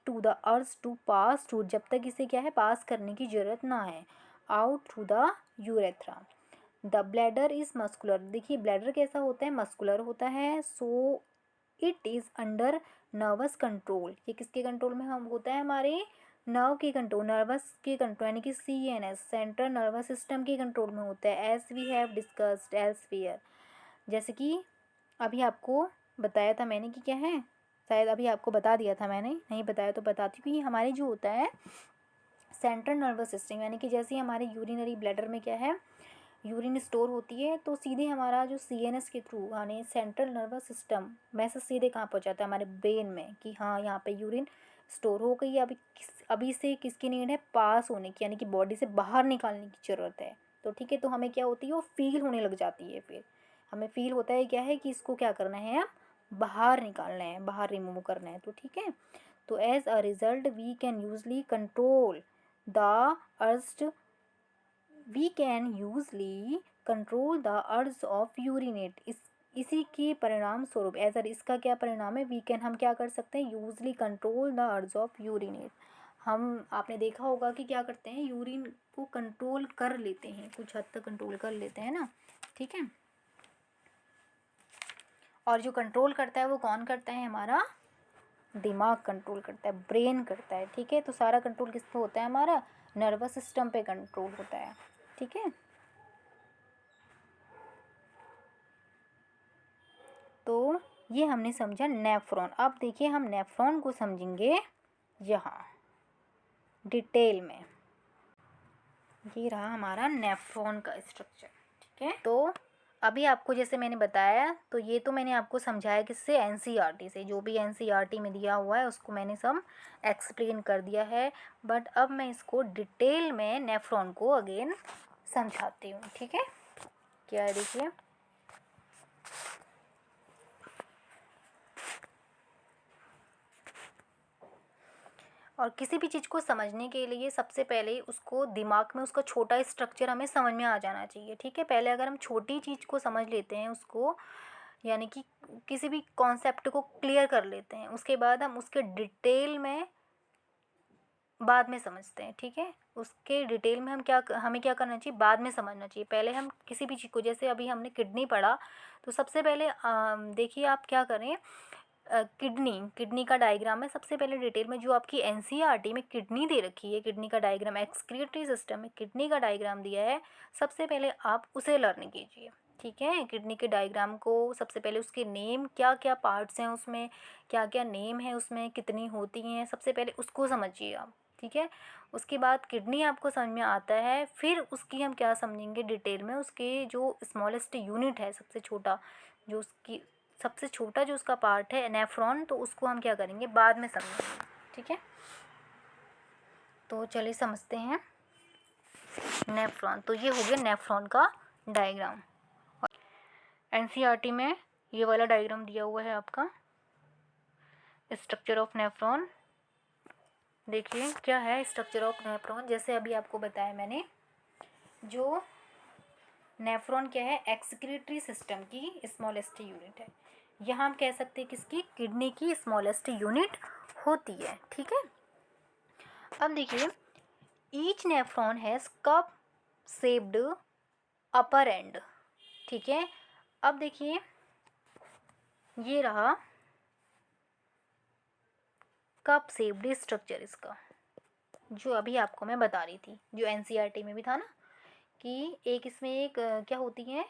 to the urge to pass through, जब तक इसे क्या है, पास करने की जरूरत ना है, out through the urethra. The bladder is muscular, देखिए ब्लैडर कैसा होता है, मस्कुलर होता है, so it is under nervous control, ये किसके कंट्रोल में हम होता है, हमारे नर्व के कंट्रोल, नर्वस के कंट्रोल, यानी कि CNS सेंट्रल नर्वस सिस्टम के कंट्रोल में होता है, एज वी हैव डिस्कस्ड एल्सवियर, जैसे कि अभी आपको बताया था मैंने कि क्या है, शायद अभी आपको बता दिया था मैंने, नहीं बताया तो बताती हूँ कि हमारे जो होता है सेंट्रल नर्वस सिस्टम, यानी कि जैसे हमारे यूरिनरी ब्लैडर में क्या है, यूरिन स्टोर होती है, तो सीधे हमारा जो CNS के थ्रू, यानी सेंट्रल नर्वस सिस्टम मैसेज सीधे कहाँ पहुँचाता है, हमारे ब्रेन में, कि हाँ यहाँ पे यूरिन स्टोर हो गई है, अभी से किसकी नीड है, पास होने की, यानी कि बॉडी से बाहर निकालने की ज़रूरत है। तो ठीक है, तो हमें क्या होती है, वो फील होने लग जाती है, फिर हमें फील होता है क्या है कि इसको क्या करना है, अब बाहर निकालना है, बाहर रिमूव करना है, तो ठीक है। तो as a result we can usually control the urge we can usually control the urge of urinate, इसी के परिणाम स्वरूप, एज इसका क्या परिणाम है, वी कैन, हम क्या कर सकते हैं, usually control the urge of urinate, हम, आपने देखा होगा कि क्या करते हैं, यूरिन को कंट्रोल कर लेते हैं, कुछ हद तक कंट्रोल कर लेते हैं ना, ठीक है। और जो कंट्रोल करता है वो कौन करता है, हमारा दिमाग कंट्रोल करता है, ब्रेन करता है, ठीक है। तो सारा कंट्रोल किस पे होता है, हमारा नर्वस सिस्टम पे कंट्रोल होता है, ठीक है। तो ये हमने समझा नेफ्रॉन। अब देखिए हम नेफ्रॉन को समझेंगे यहाँ डिटेल में। ये रहा हमारा नेफ्रॉन का स्ट्रक्चर, ठीक है। तो अभी आपको जैसे मैंने बताया, तो ये तो मैंने आपको समझाया किससे, NCERT से, जो भी NCERT में दिया हुआ है उसको मैंने सब एक्सप्लेन कर दिया है। बट अब मैं इसको डिटेल में नेफ्रॉन को अगेन समझाती हूँ, ठीक है। क्या है देखिए, और किसी भी चीज़ को समझने के लिए सबसे पहले उसको दिमाग में उसका छोटा स्ट्रक्चर हमें समझ में आ जाना चाहिए, ठीक है। पहले अगर हम छोटी चीज़ को समझ लेते हैं, उसको यानी कि किसी भी कॉन्सेप्ट को क्लियर कर लेते हैं, उसके बाद हम उसके डिटेल में बाद में समझते हैं, ठीक है। उसके डिटेल में हमें क्या करना चाहिए, बाद में समझना चाहिए। पहले हम किसी भी चीज़ को, जैसे अभी हमने किडनी पढ़ा, तो सबसे पहले देखिए आप क्या करें, किडनी का डायग्राम है, सबसे पहले डिटेल में जो आपकी NCERT में किडनी दे रखी है, किडनी का डायग्राम, एक्सक्रीटरी सिस्टम में किडनी का डायग्राम दिया है, सबसे पहले आप उसे लर्न कीजिए, ठीक है। किडनी के डायग्राम को सबसे पहले, उसके नेम, क्या क्या पार्ट्स हैं उसमें, क्या क्या नेम है उसमें, कितनी होती हैं, सबसे पहले उसको समझिए आप, ठीक है। उसके बाद किडनी आपको समझ में आता है, फिर उसकी हम क्या समझेंगे डिटेल में, उसके जो स्मॉलेस्ट यूनिट है, सबसे छोटा जो उसका पार्ट है, नेफ्रॉन, तो उसको हम क्या करेंगे, बाद में समझेंगे, ठीक है। तो चलिए समझते हैं नेफ्रॉन। तो ये हो गया नेफ्रॉन का डायग्राम। NCERT में ये वाला डायग्राम दिया हुआ है आपका, स्ट्रक्चर ऑफ नेफ्रॉन। देखिए क्या है स्ट्रक्चर ऑफ नेफ्रॉन, जैसे अभी आपको बताया मैंने, जो नेफ्रॉन क्या है, एक्सक्रीटरी सिस्टम की स्मॉलेस्ट यूनिट है। यहाँ हम कह सकते हैं किसकी, किडनी की स्मॉलेस्ट यूनिट होती है, ठीक है। अब देखिए, each nephron has cup shaped upper and, ठीक है। अब देखिए ये रहा कप शेप्ड स्ट्रक्चर इसका, जो अभी आपको मैं बता रही थी, जो NCERT में भी था ना, कि एक इसमें एक क्या होती है,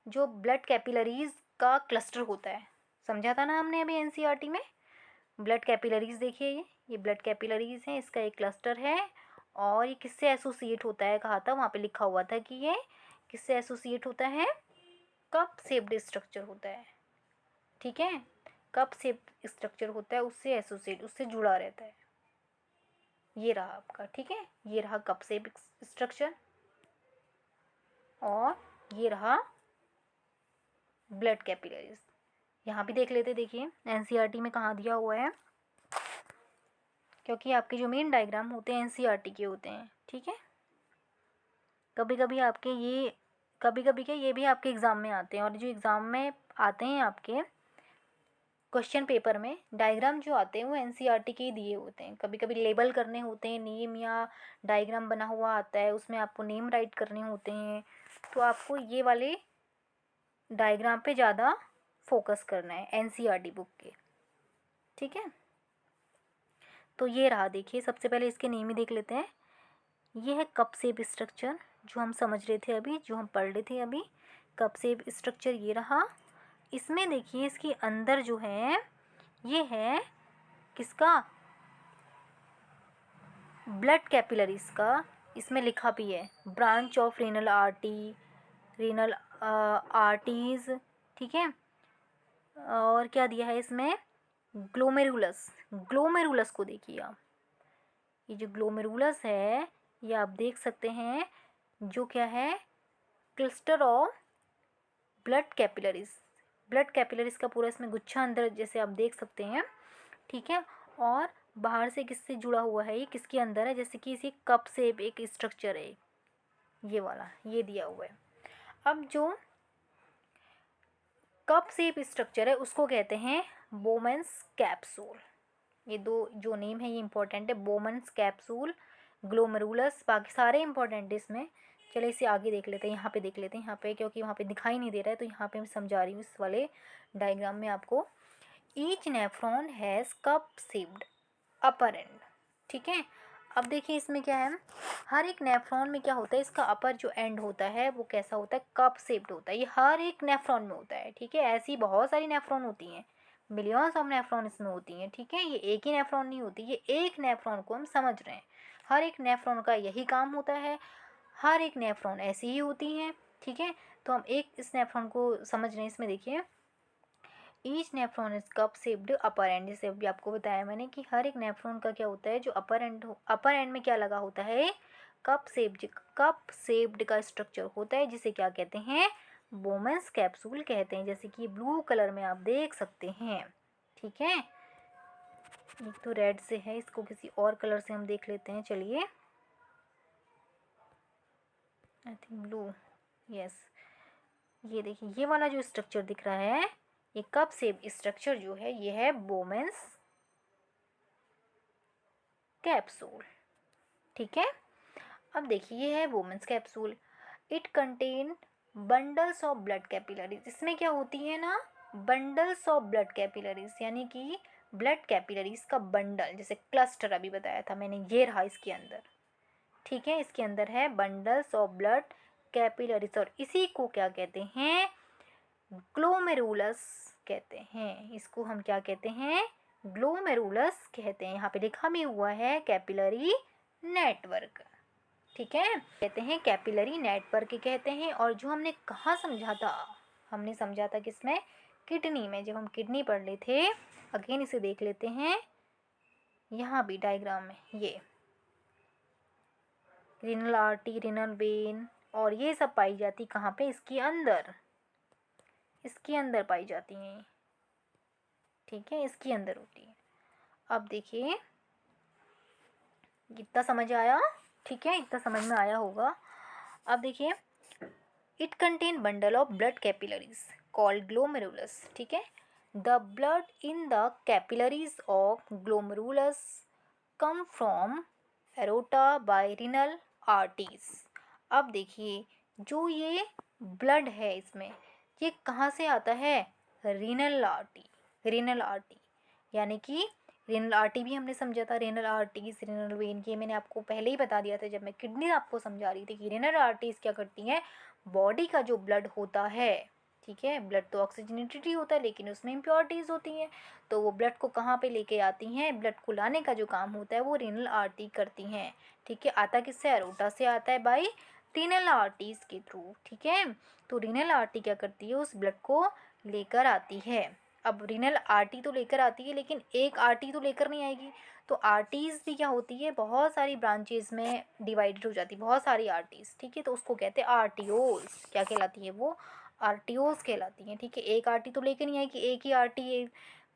जो ब्लड कैपिलरीज का क्लस्टर होता है, समझा था ना हमने अभी NCERT में। ब्लड कैपिलरीज देखिए, ये ब्लड कैपिलरीज हैं, इसका एक क्लस्टर है, और ये किससे एसोसिएट होता है, कहा था वहाँ पे लिखा हुआ था कि ये किससे एसोसिएट होता है, कप शेप्ड स्ट्रक्चर होता है, ठीक है। कप शेप्ड स्ट्रक्चर होता है, उससे एसोसिएट, उससे जुड़ा रहता है। ये रहा आपका, ठीक है, ये रहा कप शेप्ड स्ट्रक्चर, और ये रहा ब्लड कैपिलरीज। यहाँ भी देख लेते, देखिए एनसीईआरटी में कहाँ दिया हुआ है, क्योंकि आपके जो मेन डायग्राम होते हैं एनसीईआरटी के होते हैं, ठीक है। कभी कभी क्या ये भी आपके एग्ज़ाम में आते हैं, और जो एग्ज़ाम में आते हैं आपके क्वेश्चन पेपर में डायग्राम जो आते हैं वो एनसीईआरटी के ही दिए होते हैं। कभी कभी लेबल करने होते हैं, नेम या डायग्राम बना हुआ आता है, उसमें आपको नेम राइट करने होते हैं, तो आपको ये वाले डायग्राम पे ज़्यादा फोकस करना है एनसीईआरटी बुक के, ठीक है। तो ये रहा, देखिए सबसे पहले इसके नेम ही देख लेते हैं। ये है कप शेप स्ट्रक्चर, जो हम समझ रहे थे अभी, जो हम पढ़ रहे थे अभी, कप शेप स्ट्रक्चर ये रहा। इसमें देखिए इसके अंदर जो है ये है किसका, ब्लड कैपिलरीज का। इसमें लिखा भी है ब्रांच ऑफ रेनल आर्टीज, ठीक है। और क्या दिया है इसमें, ग्लोमेरुलस को देखिए आप, ये जो ग्लोमेरुलस है ये आप देख सकते हैं जो क्या है, क्लस्टर ऑफ ब्लड कैपिलरीज का पूरा इसमें गुच्छा अंदर जैसे आप देख सकते हैं, ठीक है। और बाहर से किससे जुड़ा हुआ है, ये किसके अंदर है, जैसे कि इसी कप से एक स्ट्रक्चर है ये वाला, ये दिया हुआ है। अब जो कप शेप स्ट्रक्चर है उसको कहते हैं बोमेन्स कैप्सूल। ये दो जो नेम है ये इंपॉर्टेंट है, बोमेन्स कैप्सूल, ग्लोमेरुलस, बाकी सारे इंपॉर्टेंट है इसमें। चलिए इसे आगे देख लेते हैं, यहाँ पे देख लेते हैं, यहाँ पे क्योंकि वहाँ पे दिखाई नहीं दे रहा है तो यहाँ पे मैं समझा रही हूँ इस वाले डायग्राम में आपको। Each nephron has cup shaped upper and, ठीक है। अब देखिए इसमें क्या है, हर एक नेफ्रॉन में क्या होता है, इसका अपर जो एंड होता है वो कैसा होता है, कप शेप्ड होता है। ये हर एक नेफ्रॉन में होता है, ठीक है। ऐसी बहुत सारी नेफ्रॉन होती हैं, मिलियंस ऑफ नेफ्रॉन इसमें होती हैं, ठीक है। ये एक ही नेफ्रॉन नहीं होती, ये एक नेफ्रॉन को हम समझ रहे हैं। हर एक नेफ्रॉन का यही काम होता है, हर एक नेफ्रॉन ऐसी ही होती हैं, ठीक है। तो हम एक इस नेफ्रॉन को समझ रहे हैं। इसमें देखिए each nephron is cup shaped upper and, जैसे अभी आपको बताया मैंने कि हर एक नेफ्रॉन का क्या होता है, जो अपर एंड में क्या लगा होता है, कप शेप्ड का स्ट्रक्चर होता है, जिसे क्या कहते हैं, बोमेन्स कैप्सूल कहते हैं, जैसे कि ब्लू कलर में आप देख सकते हैं, ठीक है। एक तो रेड से है, इसको किसी और कलर से हम देख लेते हैं, चलिए आई थिंक ब्लू, यस। ये देखिए ये वाला जो स्ट्रक्चर दिख रहा है, ये कप शेप स्ट्रक्चर जो है ये है बोमेन्स कैप्सूल, ठीक है। अब देखिए ये है women's capsule, it contain bundles of blood capillaries. इसमें क्या होती है ना, बंडल्स ऑफ ब्लड कैपिलरीज, यानी कि ब्लड कैपिलरीज का बंडल, जैसे क्लस्टर अभी बताया था मैंने, ये रहा इसके अंदर, ठीक है। इसके अंदर है बंडल्स ऑफ ब्लड कैपिलरीज, और इसी को क्या कहते हैं, ग्लोमेरुलस कहते हैं। इसको हम क्या कहते हैं, ग्लोमेरुलस कहते हैं। यहाँ पे लिखा भी हुआ है कैपिलरी नेटवर्क, ठीक है, कहते हैं कैपिलरी नेटवर्क कहते हैं। और जो हमने कहाँ समझा था, हमने समझा था किसमें, किडनी में, जब हम किडनी पढ़ रहे थे। अगेन इसे देख लेते हैं, यहाँ भी डायग्राम में ये रीनल आर्टरी, रीनल वेन, और ये सब पाई जाती कहाँ पे, इसके अंदर पाई जाती हैं, ठीक है, इसके अंदर होती है। अब देखिए कितना समझ आया, ठीक है, इतना समझ में आया होगा। अब देखिए it contain bundle of blood capillaries called glomerulus, ठीक है। The blood in the capillaries of glomerulus come from aorta bye renal arteries. अब देखिए जो ये ब्लड है इसमें, ये कहाँ से आता है, रीनल आर्टरी, यानी कि रीनल आर्टरी भी हमने समझा था, रीनल आर्टरीज, रीनल वेन, ये मैंने आपको पहले ही बता दिया था जब मैं किडनी आपको समझा रही थी कि रीनल आर्टरीज क्या करती हैं, बॉडी का जो ब्लड होता है, ठीक है, ब्लड तो ऑक्सीजनेटेड ही होता है लेकिन उसमें इम्प्योरिटीज़ होती हैं, तो वो ब्लड को कहाँ पे लेके आती हैं, ब्लड को लाने का जो काम होता है वो रीनल आर्टरी करती हैं, ठीक है। आता किससे, एरोटा से आता है बाय रीनल आर्टरीज के थ्रू, ठीक है। तो रीनल आर्टरी क्या करती है, उस ब्लड को लेकर आती है। अब रीनल आर्टरी तो लेकर आती है लेकिन एक आर्टरी तो लेकर नहीं आएगी, तो आर्टरीज भी क्या होती है, बहुत सारी ब्रांचेज में डिवाइडेड हो जाती है, बहुत सारी आर्टरीज, ठीक है। तो उसको कहते हैं आर्टियोल्स, क्या कहलाती है वो, आर्टियोल्स कहलाती हैं, ठीक है। एक आर्टी तो लेके नहीं आए कि एक ही आर्टी है,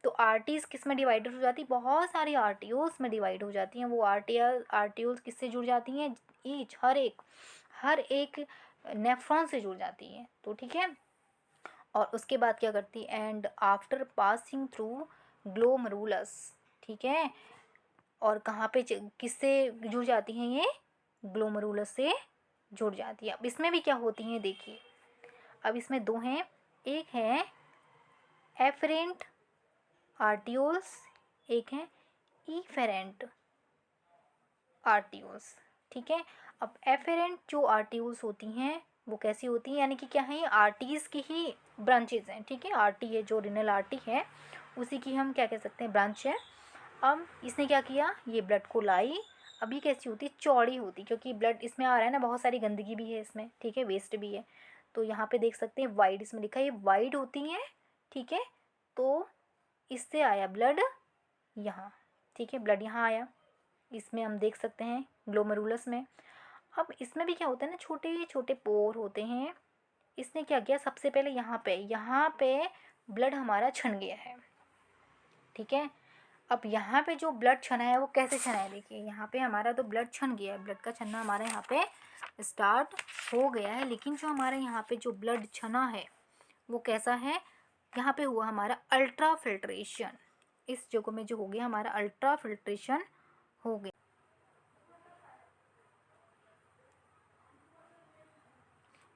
तो आर्टीज किस में डिवाइडेड हो जाती है, बहुत सारी आर्टियोल्स में डिवाइड हो जाती हैं। वो आर्टियोल्स किससे जुड़ जाती हैं, ईच हर एक नेफ्रॉन से जुड़ जाती हैं, तो ठीक है। और उसके बाद क्या करती है, एंड आफ्टर पासिंग थ्रू ग्लोमरुलस, ठीक है। और कहाँ पे किससे जुड़ जाती हैं ये, ग्लोमरुलस से जुड़ जाती है। अब इसमें भी क्या होती हैं देखिए, अब इसमें दो हैं, एक है एफरेंट आर्टियोल्स, एक है इफेरेंट आर्टियोल्स, ठीक है। अब एफेरेंट जो आर्टियोल्स होती हैं वो कैसी होती हैं, यानी कि क्या है, ये आर्टीज़ की ही ब्रांचेज हैं, ठीक है। आर्टी है जो रिनल आर्टी है उसी की हम क्या कह सकते हैं, ब्रांच है। अब इसने क्या किया, ये ब्लड को लाई। अब ये कैसी होती है, चौड़ी होती, क्योंकि ब्लड इसमें आ रहा है ना, बहुत सारी गंदगी भी है इसमें, ठीक है, वेस्ट भी है। तो यहाँ पे देख सकते हैं वाइड, इसमें लिखा है ये वाइड होती हैं, ठीक है। तो इससे आया ब्लड यहाँ, ठीक है, ब्लड यहाँ आया, इसमें हम देख सकते हैं ग्लोमेरुलस में। अब इसमें भी क्या होता है ना, छोटे छोटे पोर होते हैं। इसने क्या किया, सबसे पहले यहाँ पे ब्लड हमारा छन गया है, ठीक है। अब यहाँ पे जो ब्लड छना है वो कैसे छना है, देखिए यहाँ पे हमारा तो ब्लड छन गया है, ब्लड का छनना हमारे यहाँ पे स्टार्ट हो गया है। लेकिन जो हमारे यहाँ पे जो ब्लड छना है वो कैसा है, यहाँ पे हुआ हमारा अल्ट्रा फिल्ट्रेशन, इस जगह में जो हो गया हमारा अल्ट्रा फिल्ट्रेशन हो गया।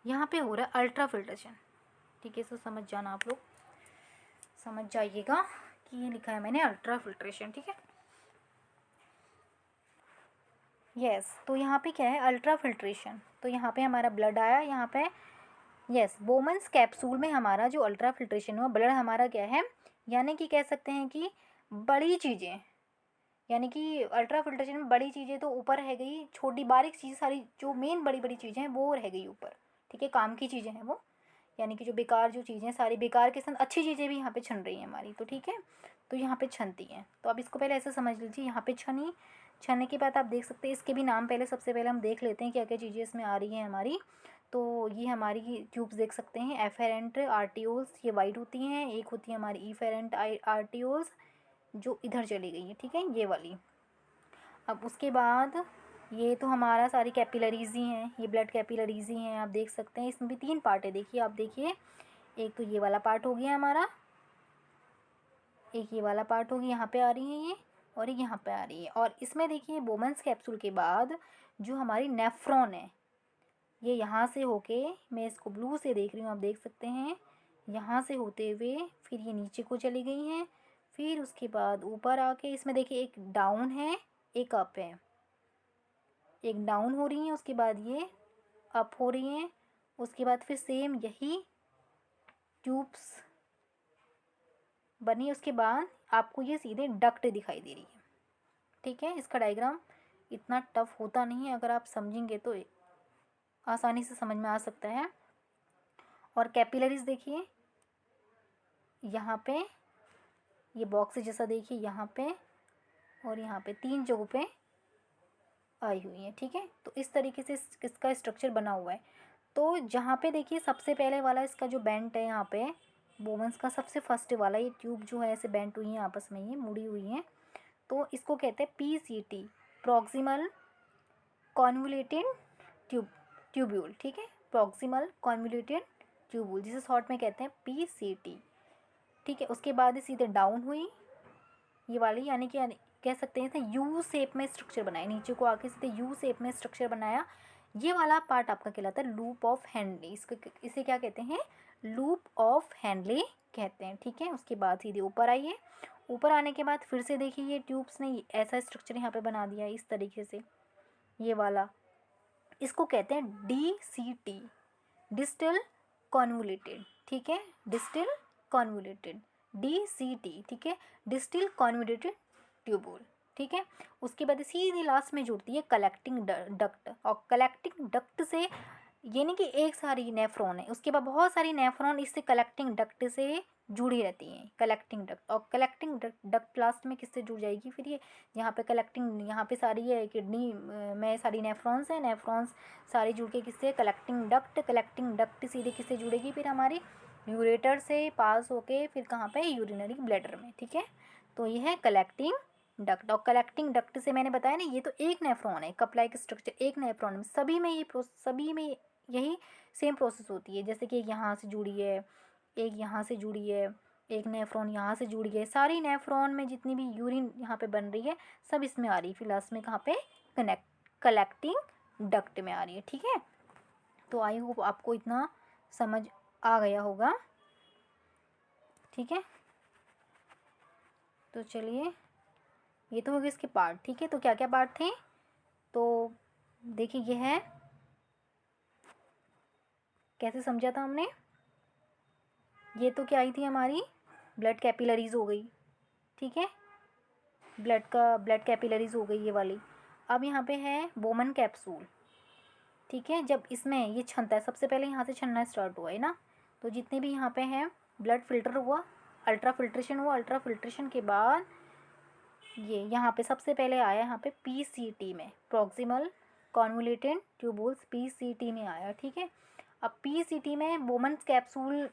यहाँ पे हो रहा है अल्ट्रा फिल्ट्रेशन, ठीक है। इसको समझ जाना, आप लोग समझ जाइएगा कि ये लिखा है मैंने अल्ट्रा फिल्ट्रेशन, ठीक है। यस तो यहाँ पे क्या है, अल्ट्रा फिल्ट्रेशन। तो यहाँ पे हमारा ब्लड आया यहाँ पे, यस बोमन्स कैप्सूल में हमारा जो अल्ट्रा फिल्ट्रेशन हुआ, ब्लड हमारा क्या है, यानी कि कह सकते हैं कि बड़ी चीज़ें, यानी कि अल्ट्रा फिल्ट्रेशन में बड़ी चीज़ें तो ऊपर रह गई, छोटी बारीक चीज़ सारी जो मेन बड़ी बड़ी चीज़ें हैं वो रह गई ऊपर, ठीक है, काम की चीज़ें हैं वो। यानी कि जो बेकार जो चीज़ें सारी बेकार के साथ अच्छी चीज़ें भी यहाँ पे छन रही हैं हमारी, तो ठीक है। तो यहाँ पे छनती हैं, तो अब इसको पहले ऐसे समझ लीजिए, यहाँ पे छनी, छनने के बाद आप देख सकते हैं इसके भी नाम पहले सबसे पहले हम देख लेते हैं क्या क्या चीज़ें इसमें आ रही हैं हमारी। तो ये हमारी ट्यूब्स देख सकते हैं, एफेरेंट आर्टियोल्स ये वाइट होती हैं, एक होती है हमारी इफेरेंट आर्टियोल्स जो इधर चली गई है, ठीक है, ये वाली। अब उसके बाद ये तो हमारा सारी कैपिलरीज ही हैं, ये ब्लड कैपिलरीज ही हैं, आप देख सकते हैं। इसमें भी 3 पार्ट है, देखिए आप देखिए, एक तो ये वाला पार्ट हो गया हमारा, एक ये वाला पार्ट होगी, यहाँ पे आ रही है ये, और एक यहाँ पे आ रही है। और इसमें देखिए बोमन्स कैप्सूल के बाद जो हमारी नेफ्रॉन है, ये यहाँ से होके, मैं इसको ब्लू से देख रही हूँ, आप देख सकते हैं, यहाँ से होते हुए फिर ये नीचे को चली गई हैं, फिर उसके बाद ऊपर आके इसमें देखिए एक डाउन है एक अप है, एक डाउन हो रही है, उसके बाद ये अप हो रही हैं, उसके बाद फिर सेम यही ट्यूब्स बनी, उसके बाद आपको ये सीधे डक्ट दिखाई दे रही है, ठीक है। इसका डायग्राम इतना टफ होता नहीं है, अगर आप समझेंगे तो आसानी से समझ में आ सकता है। और कैपिलरीज देखिए यहाँ पे, ये बॉक्स जैसा देखिए यहाँ पे और यहाँ पे 3 जगहों पे आई हुई है, ठीक है। तो इस तरीके से इसका स्ट्रक्चर बना हुआ है। तो जहाँ पे देखिए सबसे पहले वाला इसका जो बेंट है, यहाँ पे बोमन्स का सबसे फर्स्ट वाला ये ट्यूब जो है ऐसे बेंट हुई है आपस में, ये मुड़ी हुई हैं, तो इसको कहते हैं PCT, प्रॉक्सिमल कॉन्वोल्यूटेड ट्यूब्यूल, ठीक है, प्रॉक्सिमल कॉन्वोल्यूटेड ट्यूब्यूल, जिसे शॉर्ट में कहते हैं PCT, ठीक है। उसके बाद ये सीधे डाउन हुई ये वाली, यानी कि कह सकते हैं इसे यू शेप में स्ट्रक्चर बनाया, नीचे को आके सीधे यू शेप में स्ट्रक्चर बनाया। ये वाला पार्ट आपका कहलाता है लूप ऑफ हेनले, इसे क्या कहते हैं, लूप ऑफ हेनले कहते हैं, ठीक है। उसके बाद सीधे ऊपर आइए, ऊपर आने के बाद फिर से देखिए ये ट्यूब्स ने ऐसा स्ट्रक्चर यहाँ पे बना दिया है इस तरीके से, ये वाला, इसको कहते हैं DCT, डिस्टल कॉन्वोल्यूटेड, ठीक है, डिस्टल कॉन्वोल्यूटेड DCT, ठीक है, डिस्टल कॉन्वोल्यूटेड ट्यूब्यूल, ठीक है। उसके बाद सीधी लास्ट में जुड़ती है कलेक्टिंग डक्ट, और कलेक्टिंग डक्ट से ये नहीं कि एक सारी नेफ्रॉन है, उसके बाद बहुत सारी नेफ्रॉन इससे कलेक्टिंग डक्ट से जुड़ी रहती हैं, कलेक्टिंग डक्ट। और कलेक्टिंग डक्ट लास्ट में किससे जुड़ जाएगी फिर ये, यहाँ पे कलेक्टिंग, यहाँ पे सारी है किडनी में सारी नेफ्रॉन्स हैं, नेफ्रॉन्स सारी जुड़ के किससे, कलेक्टिंग डक्ट। कलेक्टिंग डक्ट सीधे किससे जुड़ेगी फिर, हमारी यूरेटर से पास होके फिर कहाँ पे, यूरिनरी ब्लैडर में। ठीक है, तो ये है कलेक्टिंग डक्ट। और कलेक्टिंग डक्ट से मैंने बताया ना, ये तो एक नेफ्रॉन है, कप लाइक स्ट्रक्चर एक नेफ्रॉन में, सभी में ये सभी में यही सेम प्रोसेस होती है। जैसे कि एक यहाँ से जुड़ी है, एक यहाँ से जुड़ी है, एक नेफ्रॉन यहाँ से जुड़ी है, सारी नेफ्रॉन में जितनी भी यूरिन यहाँ पे बन रही है सब इसमें आ रही है, फिर लास्ट में कहाँ पे, कलेक्टिंग डक्ट में आ रही है। ठीक है, तो आई होप आपको इतना समझ आ गया होगा। ठीक है, तो चलिए, ये तो हो गए इसके पार्ट। ठीक है, तो क्या क्या पार्ट थे, तो देखिए ये है, कैसे समझा था हमने, ये तो क्या आई थी हमारी, ब्लड कैपिलरीज हो गई। ठीक है, ब्लड कैपिलरीज हो गई ये वाली। अब यहाँ पे है बोमन कैप्सूल। ठीक है, जब इसमें ये छनता है, सबसे पहले यहाँ से छनना स्टार्ट हुआ है ना, तो जितने भी यहाँ पे हैं ब्लड फिल्टर हुआ, अल्ट्रा फिल्ट्रेशन हुआ, अल्ट्रा फिल्ट्रेशन के बाद ये यहाँ पे सबसे पहले आया यहाँ पे पीसीटी में, प्रॉक्सिमल कॉन्वोल्यूटेड ट्यूबुल्स, पीसीटी में आया। ठीक है, अब पीसीटी में बोमन्स कैप्सूल,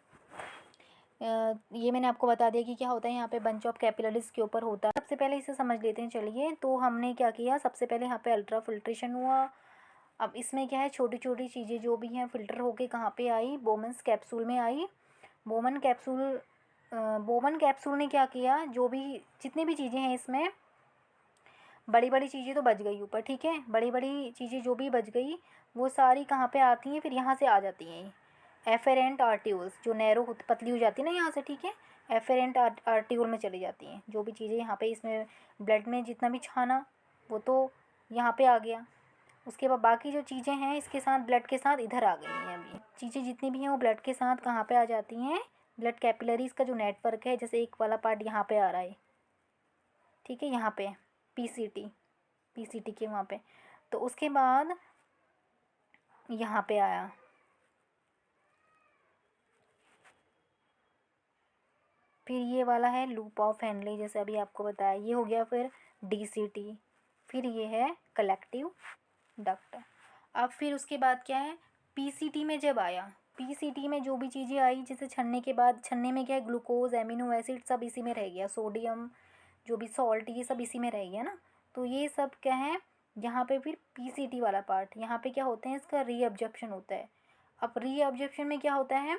ये मैंने आपको बता दिया कि क्या होता है, यहाँ पे बंच ऑफ कैपिलरीज के ऊपर होता है। सबसे पहले इसे समझ लेते हैं। चलिए, तो हमने क्या किया, सबसे पहले यहाँ पे अल्ट्रा फिल्ट्रेशन हुआ। अब इसमें क्या है, छोटी छोटी चीज़ें जो भी हैं फिल्टर होके कहाँ पे आई, बोमन्स कैप्सूल में आई। बोमन कैप्सूल बोमन कैप्सूल ने क्या किया, जो भी जितनी भी चीज़ें हैं इसमें, बड़ी बड़ी चीज़ें तो बच गई ऊपर। ठीक है, बड़ी बड़ी चीज़ें जो भी बच गई वो सारी कहाँ पे आती हैं, फिर यहाँ से आ जाती हैं एफेरेंट आर्ट्यूल्स, जो नैरो पतली हो जाती है ना यहाँ से। ठीक है, एफेरेंट आर्ट्यूल में चली जाती हैं जो भी चीज़ें यहाँ पे, इसमें ब्लड में जितना भी छाना वो तो यहाँ पे आ गया। उसके बाद बाकी जो चीज़ें हैं इसके साथ, ब्लड के साथ इधर आ गई हैं। अभी चीज़ें जितनी भी हैं वो ब्लड के साथ कहाँ पे आ जाती हैं, ब्लड कैपिलरीज का जो नेटवर्क है, जैसे एक वाला पार्ट यहाँ पे आ रहा है। ठीक है, यहाँ पे पीसीटी के वहाँ पे, तो उसके बाद यहाँ पे आया, फिर ये वाला है लूप ऑफ हेनले, जैसे अभी आपको बताया, ये हो गया फिर डीसीटी, फिर ये है कलेक्टिव डक्ट। अब फिर उसके बाद क्या है, पीसीटी में जब आया, पीसीटी में जो भी चीज़ें आई, जैसे छन्ने के बाद, छन्ने में क्या है, ग्लूकोज, एमिनो एसिड सब इसी में रह गया, सोडियम, जो भी सॉल्ट, ये सब इसी में रह गया ना। तो ये सब क्या है, यहाँ पे फिर पीसीटी वाला पार्ट, यहाँ पे क्या होते हैं, इसका रीअब्जॉर्प्शन होता है। अब रीअब्जॉर्प्शन में क्या होता है,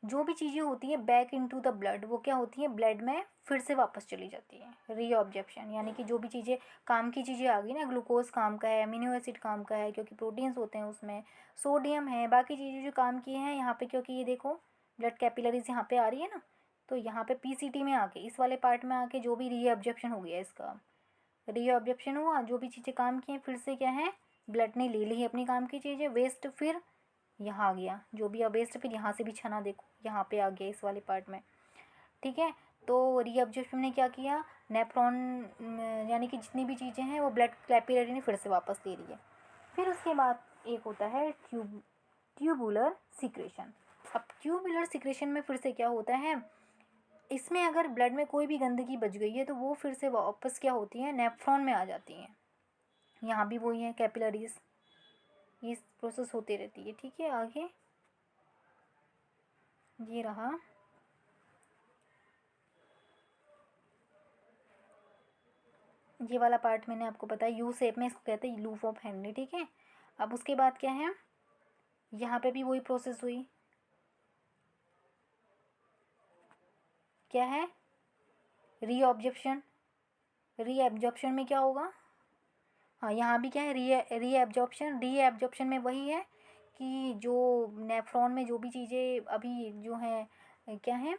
जो भी चीज़ें होती है बैक इनटू द ब्लड, वो क्या होती है, ब्लड में फिर से वापस चली जाती है। रीअब्जॉर्प्शन यानी कि जो भी चीज़ें काम की चीज़ें आ गई ना, ग्लूकोज काम का है, अमीनो एसिड काम का है क्योंकि प्रोटीन्स होते हैं उसमें, सोडियम है, बाकी चीज़ें जो काम की हैं यहाँ पे, क्योंकि ये देखो ब्लड कैपिलरीज यहाँ पे आ रही है ना, तो यहाँ पे पीसीटी में आके, इस वाले पार्ट में आके जो भी रीअब्जॉर्प्शन हो गया, इसका रीअब्जॉर्प्शन हुआ, जो भी चीज़ें काम की हैं फिर से क्या है, ब्लड ने ले ली है अपनी काम की चीज़ें, वेस्ट फिर यहाँ आ गया, जो भी अब वेस्ट फिर यहाँ से भी छना, देखो यहाँ पे आ गया इस वाले पार्ट में। ठीक है, तो रीअब्जॉर्प्शन ने क्या किया, नेफ्रॉन यानी कि जितनी भी चीज़ें हैं वो ब्लड कैपिलरी ने फिर से वापस ले ली है। फिर उसके बाद एक होता है ट्यूबुलर सिक्रेशन। अब ट्यूबुलर सिक्रेशन में फिर से क्या होता है, इसमें अगर ब्लड में कोई भी गंदगी बच गई है तो वो फिर से वापस क्या होती है, नेफ्रॉन में आ जाती हैं। यहाँ भी वही है कैपिलरीज, ये प्रोसेस होती रहती है। ठीक है, आगे ये रहा, ये वाला पार्ट मैंने आपको बताया, यू शेप में इसको कहते हैं लूप ऑफ हेनले। ठीक है, अब उसके बाद क्या है, यहाँ पे भी वही प्रोसेस हुई, क्या है, रीअब्जॉर्प्शन। रीअब्जॉर्प्शन में क्या होगा, हाँ यहाँ भी क्या है, रीअब्जॉर्प्शन। रीअब्जॉर्प्शन में वही है कि जो नेफ्रॉन में जो भी चीज़ें अभी जो हैं, क्या है,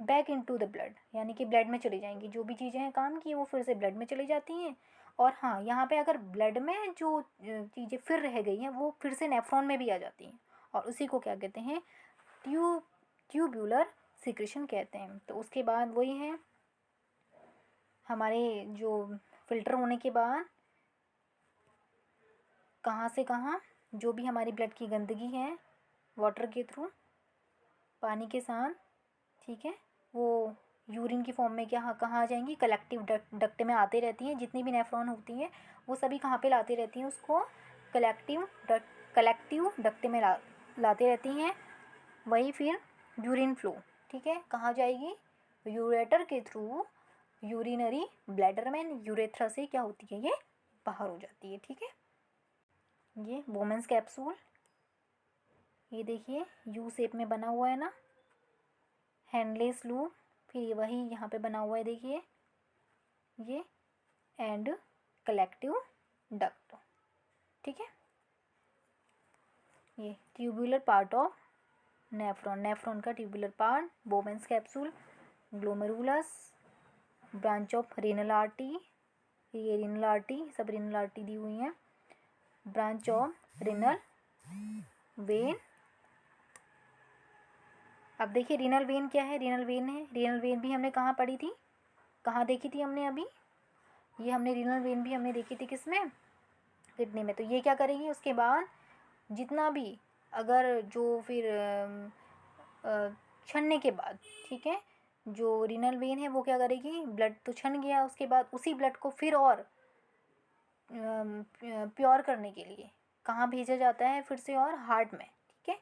बैक इनटू द ब्लड, यानी कि ब्लड में चली जाएंगी, जो भी चीज़ें हैं काम की वो फिर से ब्लड में चली जाती हैं। और हाँ, यहाँ पे अगर ब्लड में जो चीज़ें फिर रह गई हैं वो फिर से नेफ्रॉन में भी आ जाती हैं, और उसी को क्या कहते हैं, ट्यूब्यूलर सिक्रेशन कहते हैं। तो उसके बाद वही है, हमारे जो फिल्टर होने के बाद कहाँ से कहाँ, जो भी हमारी ब्लड की गंदगी है वाटर के थ्रू, पानी के साथ, ठीक है, वो यूरिन की फॉर्म में क्या कहाँ आ जाएंगी, कलेक्टिव डक्ट में आते रहती हैं। जितनी भी नेफ्रॉन होती हैं वो सभी कहाँ पे लाते रहती हैं, उसको कलेक्टिव डक्ट में लाते रहती हैं। वही फिर यूरिन फ्लो, ठीक है, कहाँ जाएगी, यूरेटर के थ्रू यूरिनरी ब्लैडर में, यूरेथ्रा से क्या होती है, ये बाहर हो जाती है, ठीक है। ये बोमेंस कैप्सूल, ये देखिए यू शेप में बना हुआ है ना, हैंडलेस लूप, फिर ये वही यहाँ पे बना हुआ है देखिए ये, एंड कलेक्टिव डक्ट, ठीक है। ये ट्यूबुलर पार्ट ऑफ नेफ्रॉन का tubular part, बोमेंस capsule, glomerulus, branch of renal artery, ये रीनल आर्टरी, सब रीनल आर्टरी दी हुई हैं, ब्रांच ऑफ रीनल वेन। अब देखिए रीनल वेन क्या है, रीनल वेन है, रीनल वेन भी हमने कहाँ पढ़ी थी, कहाँ देखी थी हमने अभी, ये हमने रीनल वेन भी हमने देखी थी किसमें, किडनी में। तो ये क्या करेगी, उसके बाद जितना भी अगर जो फिर छनने के बाद, ठीक है, जो रीनल वेन है वो क्या करेगी, ब्लड तो छन गया, उसके बाद उसी ब्लड को फिर और प्योर करने के लिए कहाँ भेजा जाता है फिर से, और हार्ट में, ठीक है।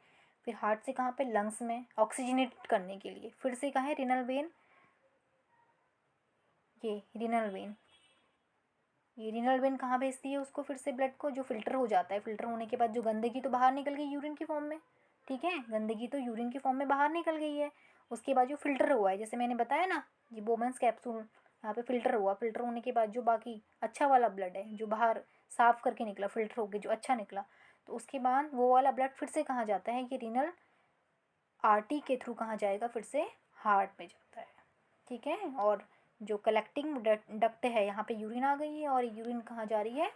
फिर हार्ट से कहाँ पे, लंग्स में ऑक्सीजनेट करने के लिए फिर से कहाँ है, रीनल वेन, ये रीनल वेन, ये रीनल वेन कहाँ भेजती है उसको फिर से ब्लड को, जो फिल्टर हो जाता है, फिल्टर होने के बाद जो गंदगी तो बाहर निकल गई यूरिन की फॉर्म में, ठीक है, गंदगी तो यूरिन की फॉर्म में बाहर निकल गई है, उसके बाद जो फिल्टर हुआ है, जैसे मैंने बताया ना, ये बोमेंस कैप्सूल यहाँ पे फिल्टर हुआ, फिल्टर होने के बाद जो बाकी अच्छा वाला ब्लड है जो बाहर साफ करके निकला, फिल्टर होकर जो अच्छा निकला, तो उसके बाद वो वाला ब्लड फिर से कहाँ जाता है, ये रीनल आर्टरी के थ्रू कहाँ जाएगा, फिर से हार्ट में जाता है, ठीक है। और जो कलेक्टिंग डक्ट है, यहाँ पे यूरिन आ गई है, और यूरिन कहाँ जा रही है,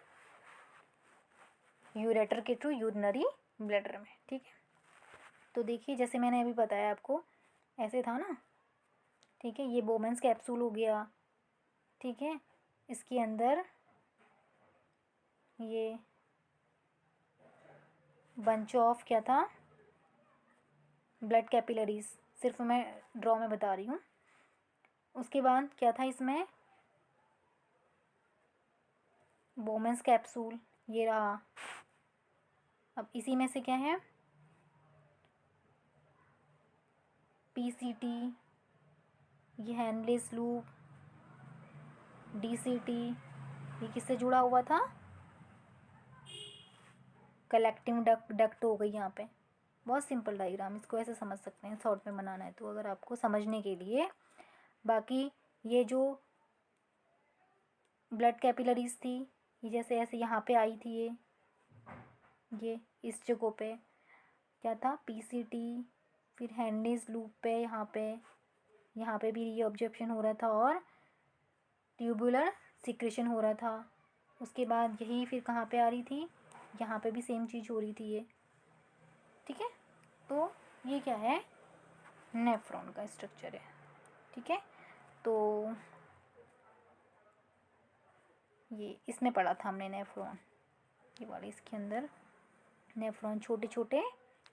यूरेटर के थ्रू यूरिनरी ब्लैडर में, ठीक है। तो देखिए जैसे मैंने अभी बताया आपको, ऐसे था ना, ठीक है, ये बोमेंस कैप्सूल हो गया, ठीक है, इसके अंदर ये बंच ऑफ क्या था, ब्लड कैपिलरीज, सिर्फ मैं ड्रॉ में बता रही हूँ। उसके बाद क्या था इसमें, बोमेंस कैप्सूल, ये रहा। अब इसी में से क्या है, पीसीटी, ये हैंडलेस लूप, डीसीटी, ये किससे जुड़ा हुआ था, कलेक्टिंग डक्ट हो गई यहाँ पे। बहुत सिंपल डायग्राम, इसको ऐसे समझ सकते हैं, शॉर्ट में बनाना है तो अगर आपको समझने के लिए। बाकी ये जो ब्लड कैपिलरीज थी, ये जैसे ऐसे यहाँ पे आई थी, ये इस जगह पे क्या था, पीसीटी, फिर हैंडलेस लूप पे यहाँ पे भी ये ऑब्जर्प्शन हो रहा था, और ट्यूबुलर सिक्रेशन हो रहा था। उसके बाद यही फिर कहाँ पे आ रही थी, यहाँ पे भी सेम चीज़ हो रही थी ये, ठीक है। तो ये क्या है, नेफ्रॉन का स्ट्रक्चर है, ठीक है। तो ये इसमें पढ़ा था हमने नेफ्रॉन, ये वाले इसके अंदर नेफ्रॉन छोटे छोटे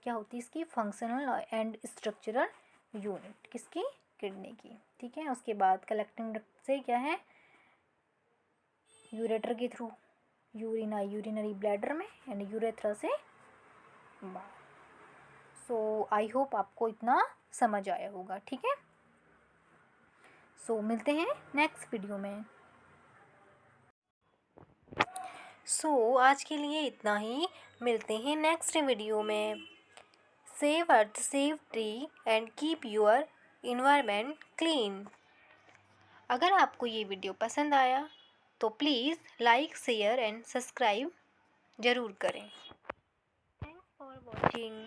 क्या होती है इसकी फंक्शनल एंड स्ट्रक्चरल यूनिट, किसकी, किडनी की, ठीक है। उसके बाद कलेक्टिंग डक्ट से क्या है, यूरेटर के थ्रू यूरिनरी ब्लैडर में, एंड यूरेथ्रा से बाहर। सो आई होप आपको इतना समझ आया होगा, ठीक है। सो मिलते हैं नेक्स्ट वीडियो में। सो आज के लिए इतना ही, मिलते हैं नेक्स्ट वीडियो में। Save earth, save tree and keep your environment clean. अगर आपको ये वीडियो पसंद आया तो please like, share and subscribe ज़रूर करें। Thanks for watching.